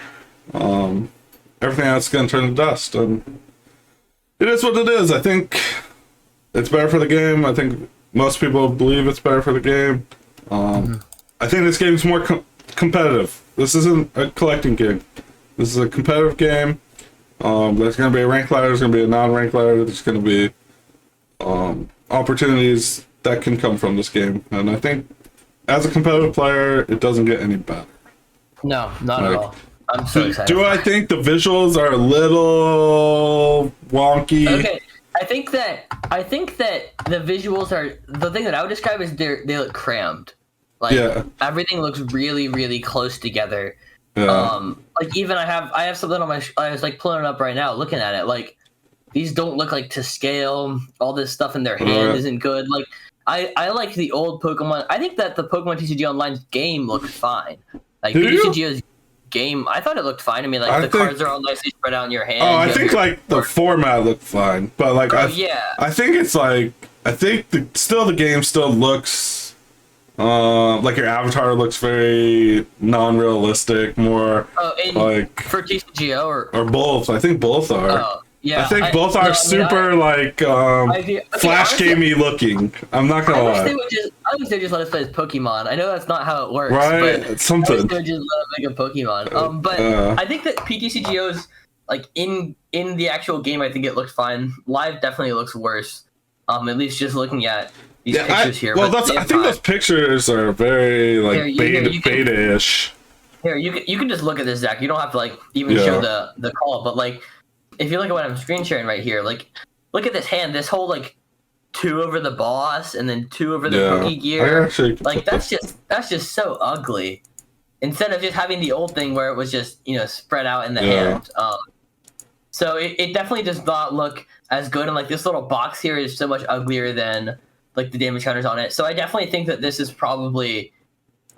Speaker 1: Everything else is gonna turn to dust, and it is what it is. I think it's better for the game. I think most people believe it's better for the game. I think this game's more competitive. This isn't a collecting game. This is a competitive game. There's going to be a rank ladder. There's going to be a non-rank ladder. There's going to be opportunities that can come from this game. And I think as a competitive player, it doesn't get any better.
Speaker 2: No, not at all. I'm so excited.
Speaker 1: Do I think the visuals are a little wonky?
Speaker 2: Okay. I think that the visuals are the thing that I would describe as they look crammed. Everything looks really, really close together. Like even I have something on my I was like pulling it up right now, looking at it. Like these don't look like to scale. All this stuff in their hand isn't good. Like I like the old Pokemon. I think that the Pokemon TCG Online game looked fine. Like TCG's game, I thought it looked fine. I mean, like the cards are all nicely spread out in your hand.
Speaker 1: Oh, I think like the format looked fine, but like I think it's like still the game still looks like your avatar looks very non-realistic, more like
Speaker 2: for TCGO
Speaker 1: or both. I think both are.
Speaker 2: Oh. Yeah,
Speaker 1: I think both are super flash gamey looking. I'm not gonna lie.
Speaker 2: I wish they just let us play as Pokemon. I know that's not how it works,
Speaker 1: right?
Speaker 2: But
Speaker 1: it's something.
Speaker 2: I wish they would just let us make a Pokemon. But I think that PTCGO's like in the actual game, I think it looks fine. Live definitely looks worse. At least just looking at these pictures here.
Speaker 1: Well, I think those pictures are very like beta-ish.
Speaker 2: Here, you can just look at this, Zach. You don't have to like even show the call, but like. If you look at what I'm screen sharing right here, like, look at this hand. This whole like 2 over the boss and then 2 over the Pokegear. Like that's just so ugly. Instead of just having the old thing where it was just spread out in the hand. So it definitely does not look as good. And like this little box here is so much uglier than like the damage counters on it. So I definitely think that this is probably.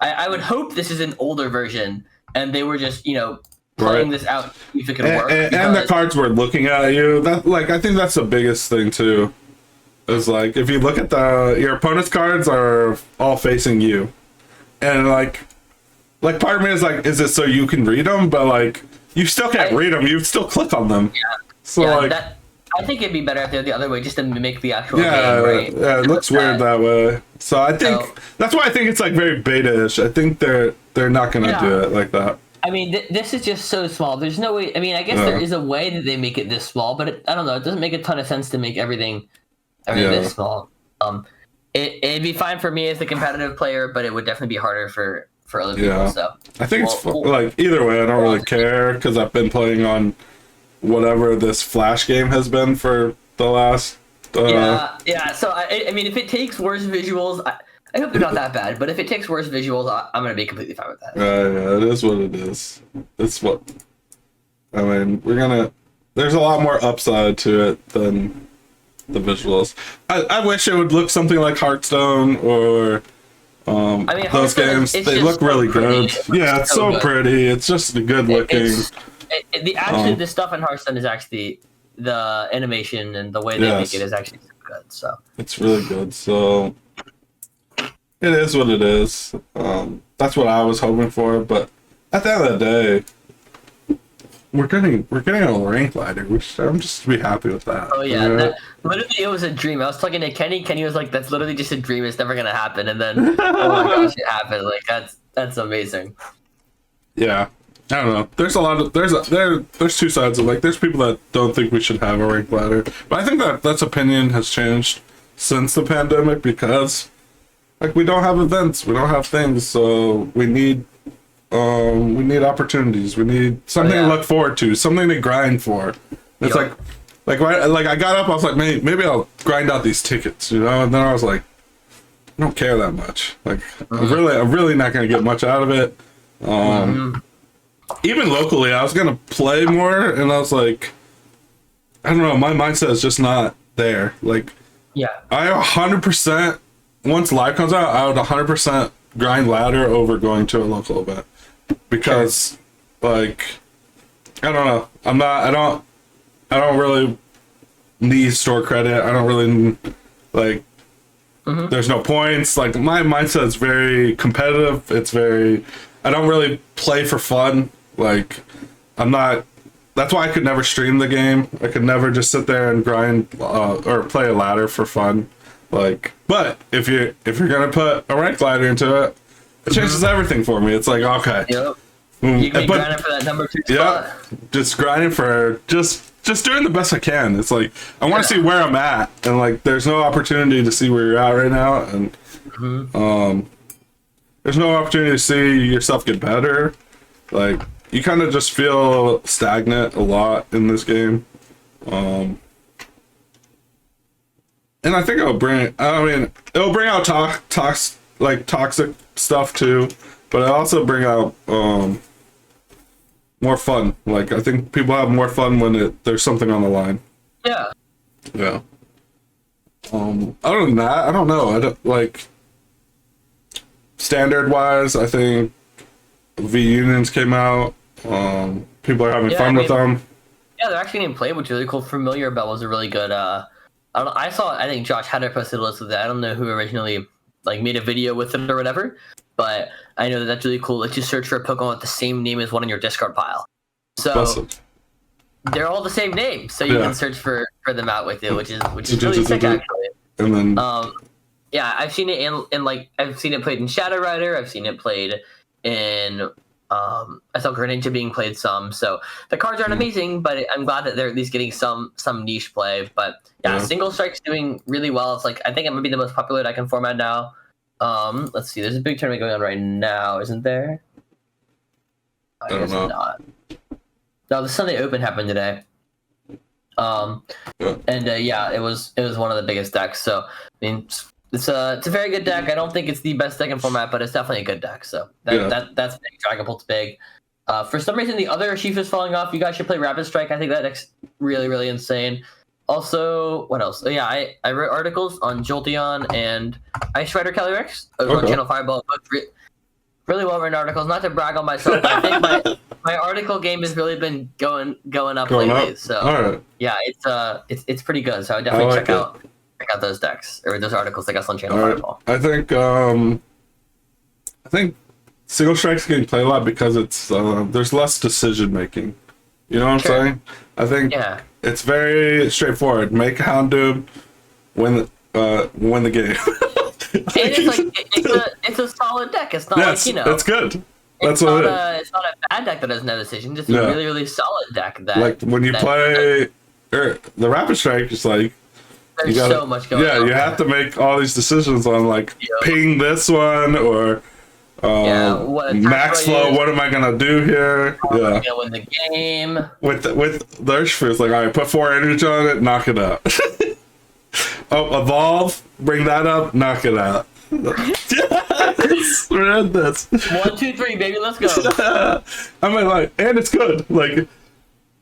Speaker 2: I would hope this is an older version, and they were just playing this out, if it can work.
Speaker 1: And the cards were looking at you. That I think that's the biggest thing too. Is like if you look at your opponent's cards are all facing you, and like part of me is like, is it so you can read them? But like you still can't read them. You still click on them. Yeah. So
Speaker 2: I think it'd be better if they're the other way, just to mimic the actual game, right?
Speaker 1: Yeah, it looks weird that way. So I think that's why I think it's like very beta-ish. I think they're not gonna do it like that.
Speaker 2: I mean, this is just so small. There's no way. I mean, I guess there is a way that they make it this small, but I don't know. It doesn't make a ton of sense to make everything this small. It'd be fine for me as a competitive player, but it would definitely be harder for other people. So
Speaker 1: I think it's like either way. I don't really care because I've been playing on whatever this Flash game has been for the last.
Speaker 2: Yeah. So I mean, if it takes worse visuals. I hope they're not that bad, but if it takes worse visuals, I'm going to be completely fine with that.
Speaker 1: Yeah, it is what it is. It's what... I mean, there's a lot more upside to it than the visuals. I wish it would look something like Hearthstone or those games. They look really good. Yeah, it's so pretty. It's just good looking.
Speaker 2: The stuff in Hearthstone is actually... The animation and the way they make it is actually good. So
Speaker 1: it's really good, so... It is what it is. That's what I was hoping for, but at the end of the day, we're getting a rank ladder, which I'm just be happy with that.
Speaker 2: Oh yeah, literally it was a dream. I was talking to Kenny. Kenny was like, "That's literally just a dream. It's never gonna happen." And then, oh my gosh, it happened. Like that's amazing.
Speaker 1: Yeah, I don't know. There's a lot of there's 2 sides of like. There's people that don't think we should have a rank ladder, but I think that's opinion has changed since the pandemic because. Like we don't have events, we don't have things, so we need opportunities. We need something to look forward to, something to grind for. It's like I got up, I was like, maybe I'll grind out these tickets, and then I was like, I don't care that much. Like I'm really not gonna get much out of it. Even locally, I was gonna play more, and I was like, I don't know, my mindset is just not there. Like, I 100%. Once live comes out, I would 100% grind ladder over going to a local event because, like, I don't know. I don't really need store credit. I don't really like. There's no points. Like my mindset is very competitive. I don't really play for fun. Like, I'm not. That's why I could never stream the game. I could never just sit there and grind or play a ladder for fun. Like, but if you're gonna put a rank ladder into it, it changes everything for me. It's like, okay,
Speaker 2: you can be grinding for that number 2 spot.
Speaker 1: Just grinding for just doing the best I can. It's like I want to see where I'm at, and like there's no opportunity to see where you're at right now, and there's no opportunity to see yourself get better. Like you kind of just feel stagnant a lot in this game. And I think it'll bring out toxic stuff too, but it'll also bring out more fun. Like, I think people have more fun when there's something on the line.
Speaker 2: Yeah.
Speaker 1: Yeah. Other than that, I don't know. I don't like standard wise. I think V Unions came out. People are having fun with them.
Speaker 2: Yeah, they're actually getting played, which is really cool. Familiar Bell was a really good. I don't know. I think Josh Hatter posted a list of that. I don't know who originally like made a video with it or whatever, but I know that's really cool. Let you search for a Pokemon with the same name as one in your discard pile. So
Speaker 1: Awesome.
Speaker 2: they're all the same name, so you can search for them out with it, which is really sick actually.
Speaker 1: And then
Speaker 2: yeah, I've seen it in like I've seen it played in Shadow Rider. I've seen it played in I saw Greninja being played some. So the cards aren't amazing, but I'm glad that they're at least getting some niche play. But yeah, Single Strike's doing really well. It's like I think it might be the most popular deck in format now. Let's see. There's a big tournament going on right now, isn't there? I
Speaker 1: don't know.
Speaker 2: Not. No, the Sunday Open happened today. And yeah, it was one of the biggest decks. So I mean, it's a very good deck. I don't think it's the best deck in format, but it's definitely a good deck. So that's big. Dragapult's big. For some reason, the other Sheaf is falling off. You guys should play Rapid Strike. I think that deck's really, really insane. Also, what else? Oh, yeah, I wrote articles on Jolteon and Ice Rider Calyrex over on Channel Fireball. Really well written articles. Not to brag on myself, but I think my article game has really been going up lately. So yeah, it's pretty good. So I definitely check out those decks or those articles, I guess, on Channel Fireball.
Speaker 1: I think Single Strike's getting played a lot because it's there's less decision making. You know what I'm saying? I think it's very straightforward. Make Houndoom, win the game.
Speaker 2: It's a solid deck. It's not like, you know.
Speaker 1: It's good.
Speaker 2: It's not a bad deck that has no decision. Just a really, really solid deck. That
Speaker 1: like when you play the Rapid Strike, it's like
Speaker 2: there's so much going on.
Speaker 1: Yeah, you have to make all these decisions on like ping this one or max flow. What am I gonna do here?
Speaker 2: Gonna win the game
Speaker 1: with the Urshifu. It's like, all right, put 4 energy on it, knock it out. Oh, evolve, bring that up, knock it out. Yes, read this.
Speaker 2: 1, 2, 3, baby, let's go.
Speaker 1: I mean, like, and it's good. Like,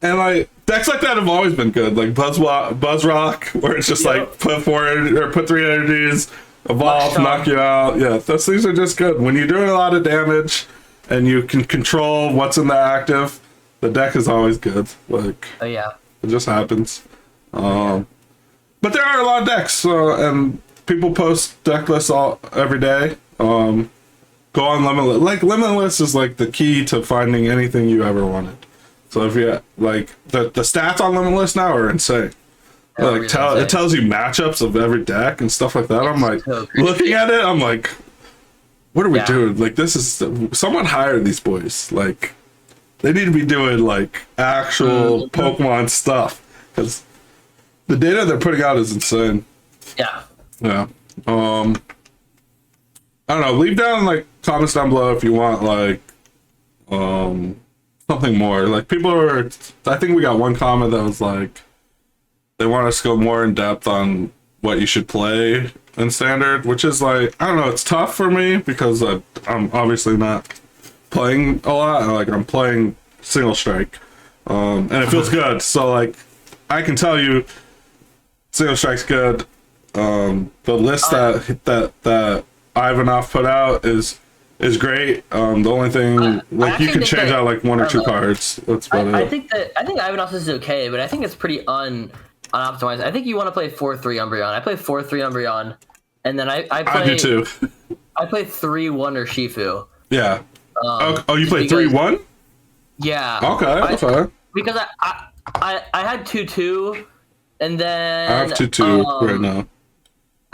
Speaker 1: and like decks like that have always been good. Like Buzz Rock, where it's just like put 3 energies, evolve, knock you out. Yeah, those things are just good. When you're doing a lot of damage and you can control what's in the active, the deck is always good. Like, it just happens. But there are a lot of decks, and people post deck lists every day. Go on Limitless. Like, Limitless is like the key to finding anything you ever wanted. So if you like the stats on Limitless now are insane. Like it tells you matchups of every deck and stuff like that. I'm like looking at it, I'm like, what are we doing? Like, this is someone hired these boys. Like, they need to be doing like actual Pokemon stuff because the data they're putting out is insane. Yeah. I don't know. Leave down like comments down below if you want like something more. Like, people are. I think we got one comment that was like they want us to go more in depth on what you should play in standard, which is like, I don't know. It's tough for me because I'm obviously not playing a lot. Like, I'm playing Single Strike, and it feels good. So like, I can tell you. Single Strike's good. The list that Ivanov put out is great. The only thing, like, you can change out like 1 or 2 cards. That's about it.
Speaker 2: I think Ivanov is okay, but I think it's pretty unoptimized. I think you want to play 4-3 Umbreon. I play 4-3 Umbreon, and then I play. I do too. I play 3-1 Urshifu.
Speaker 1: Yeah. You play 3-1?
Speaker 2: Yeah.
Speaker 1: Okay.
Speaker 2: Because I had 2-2. And then
Speaker 1: I have 2-2 right now.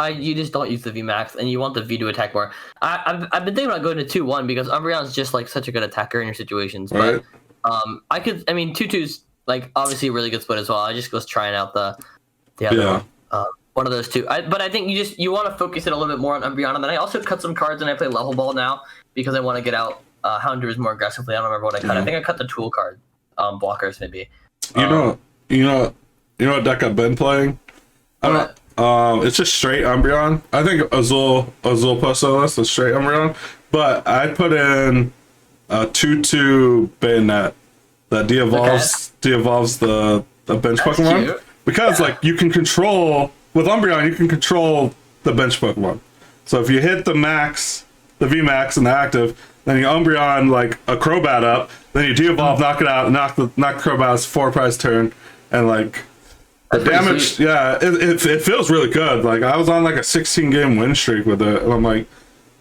Speaker 2: You just don't use the VMAX, and you want the V to attack more. I've been thinking about going to 2-1 because Umbreon's just like such a good attacker in your situations. But 2-2's like obviously a really good split as well. I just was trying out the other one of those two. But I think you want to focus it a little bit more on Umbreon, and then I also cut some cards and I play Level Ball now because I want to get out Houndours more aggressively. I don't remember what I cut. I think I cut the Tool card blockers maybe.
Speaker 1: You know what deck I've been playing? It's just straight Umbreon. I think Azul posted this is straight Umbreon, but I put in a 2-2 Bayonet that de-evolves the bench
Speaker 2: That's
Speaker 1: Pokemon.
Speaker 2: cute.
Speaker 1: Because like you can control with Umbreon, you can control the bench Pokemon. So if you hit the max, the VMAX and the active, then you Umbreon like a Crobat up, then you de-evolve, knock it out, knock Crobat's 4-prize turn, and like the damage, yeah, it feels really good. Like I was on like a 16-game win streak with it, and I'm like,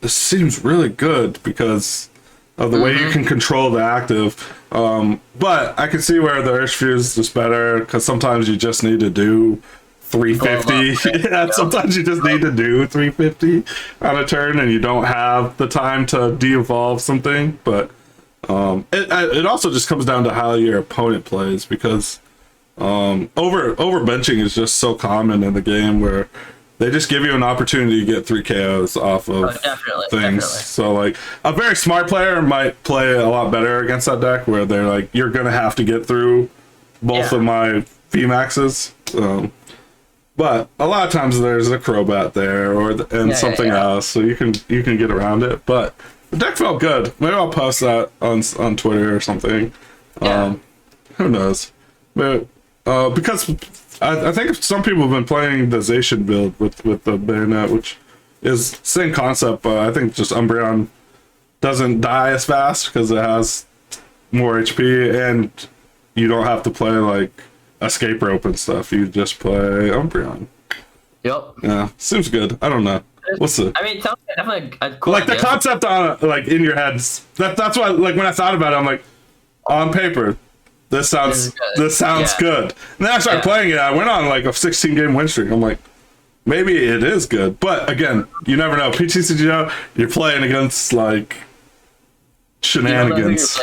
Speaker 1: this seems really good because of the way you can control the active. But I can see where the Urge Fuse is better because sometimes you just need to do 350. Yeah, sometimes you just need to do 350 on a turn, and you don't have the time to de-evolve something. But it also just comes down to how your opponent plays because over benching is just so common in the game where they just give you an opportunity to get 3 KOs off of things. So like a very smart player might play a lot better against that deck where they're like, you're gonna have to get through both of my VMAXs. But a lot of times there's a Crobat there and something else, so you can get around it. But the deck felt good. Maybe I'll post that on Twitter or something. Who knows? But because I think some people have been playing the Zacian build with the bayonet, which is same concept, but I think just Umbreon doesn't die as fast because it has more HP, and you don't have to play like escape rope and stuff. You just play Umbreon.
Speaker 2: Yep.
Speaker 1: Yeah, seems good. I don't know. We'll see.
Speaker 2: I mean, it sounds definitely a cool
Speaker 1: Like
Speaker 2: idea.
Speaker 1: the concept on like in your heads. That's why like when I thought about it, I'm like, on paper, this sounds good. And then I started playing it. I went on like a 16-game win streak. I'm like, maybe it is good. But again, you never know. PTCGO, you're playing against like shenanigans.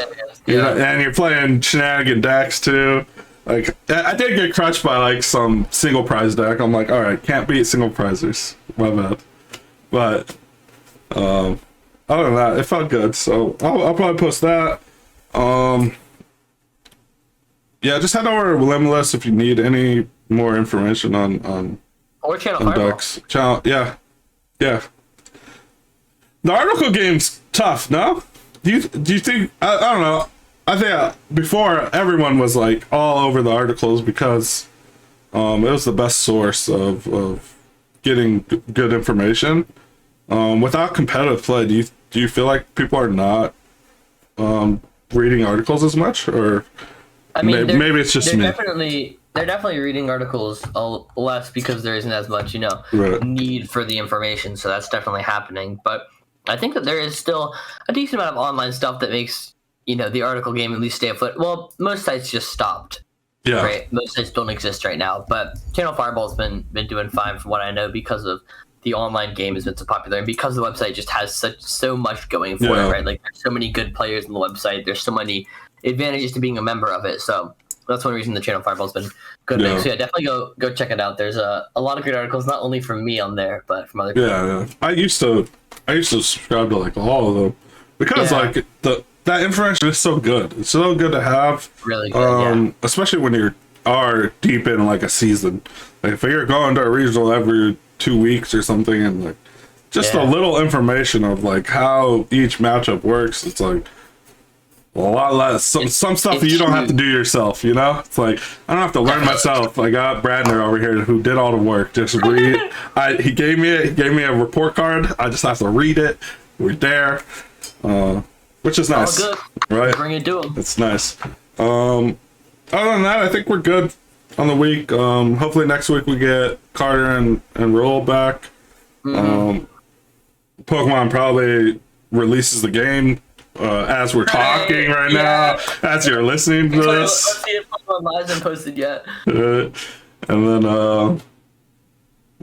Speaker 1: And you're playing shenanigan decks too. Like I did get crushed by like some single prize deck. I'm like, all right, can't beat single prizers. My bad. But other than that, it felt good. So I'll probably post that. Yeah, just head over to Limitless if you need any more information on
Speaker 2: or Channel
Speaker 1: decks. Yeah. The article game's tough, no? Do you think I don't know. I think before everyone was like all over the articles because it was the best source of getting good information. Without competitive play, do you feel like people are not reading articles as much, or
Speaker 2: I mean,
Speaker 1: maybe it's just me?
Speaker 2: They're definitely reading articles less because there isn't as much, need for the information. So that's definitely happening. But I think that there is still a decent amount of online stuff that makes the article game at least stay afloat. Well, most sites just stopped. Yeah. Right. Most sites don't exist right now. But Channel Fireball's been doing fine from what I know because of the online game has been so popular and because the website just has so much going for it, right? Like there's so many good players on the website. There's so many advantages to being a member of it. So that's one reason the Channel Fireball's been good. So yeah, definitely go check it out. There's a lot of great articles, not only from me on there, but from other people.
Speaker 1: Yeah. I used to subscribe to like all of them because like that information is so good. It's so good to have.
Speaker 2: Really good.
Speaker 1: Especially when you are deep in like a season. Like if you're going to a regional every 2 weeks or something, and like just a little information of like how each matchup works, it's like a lot less some stuff that you don't have to do yourself, it's like I don't have to learn myself. I got Bradner over here who did all the work. Just read. He gave me a report card. I just have to read it. We're there, which is nice.
Speaker 2: All good.
Speaker 1: Right,
Speaker 2: bring it to him.
Speaker 1: It's nice. Other than that, I think we're good on the week. Hopefully next week we get Carter and Roll back. Pokemon probably releases the game as we're talking right now, as you're listening to this.
Speaker 2: Let's see if Pokemon Live isn't posted yet.
Speaker 1: And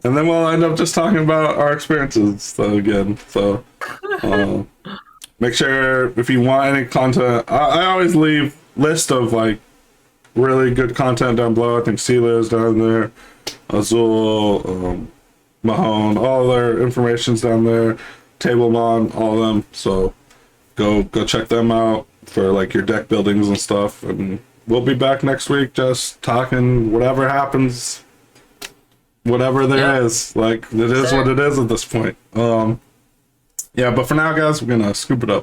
Speaker 1: then we'll end up just talking about our experiences again. So make sure if you want any content, I always leave list of like really good content down below. I think Sela is down there, Azul, Mahone, all their information's down there. Tablemon, all of them. So go check them out for like your deck buildings and stuff. And we'll be back next week just talking whatever happens, whatever there is. Like it is what it is at this point. But for now, guys, we're gonna scoop it up.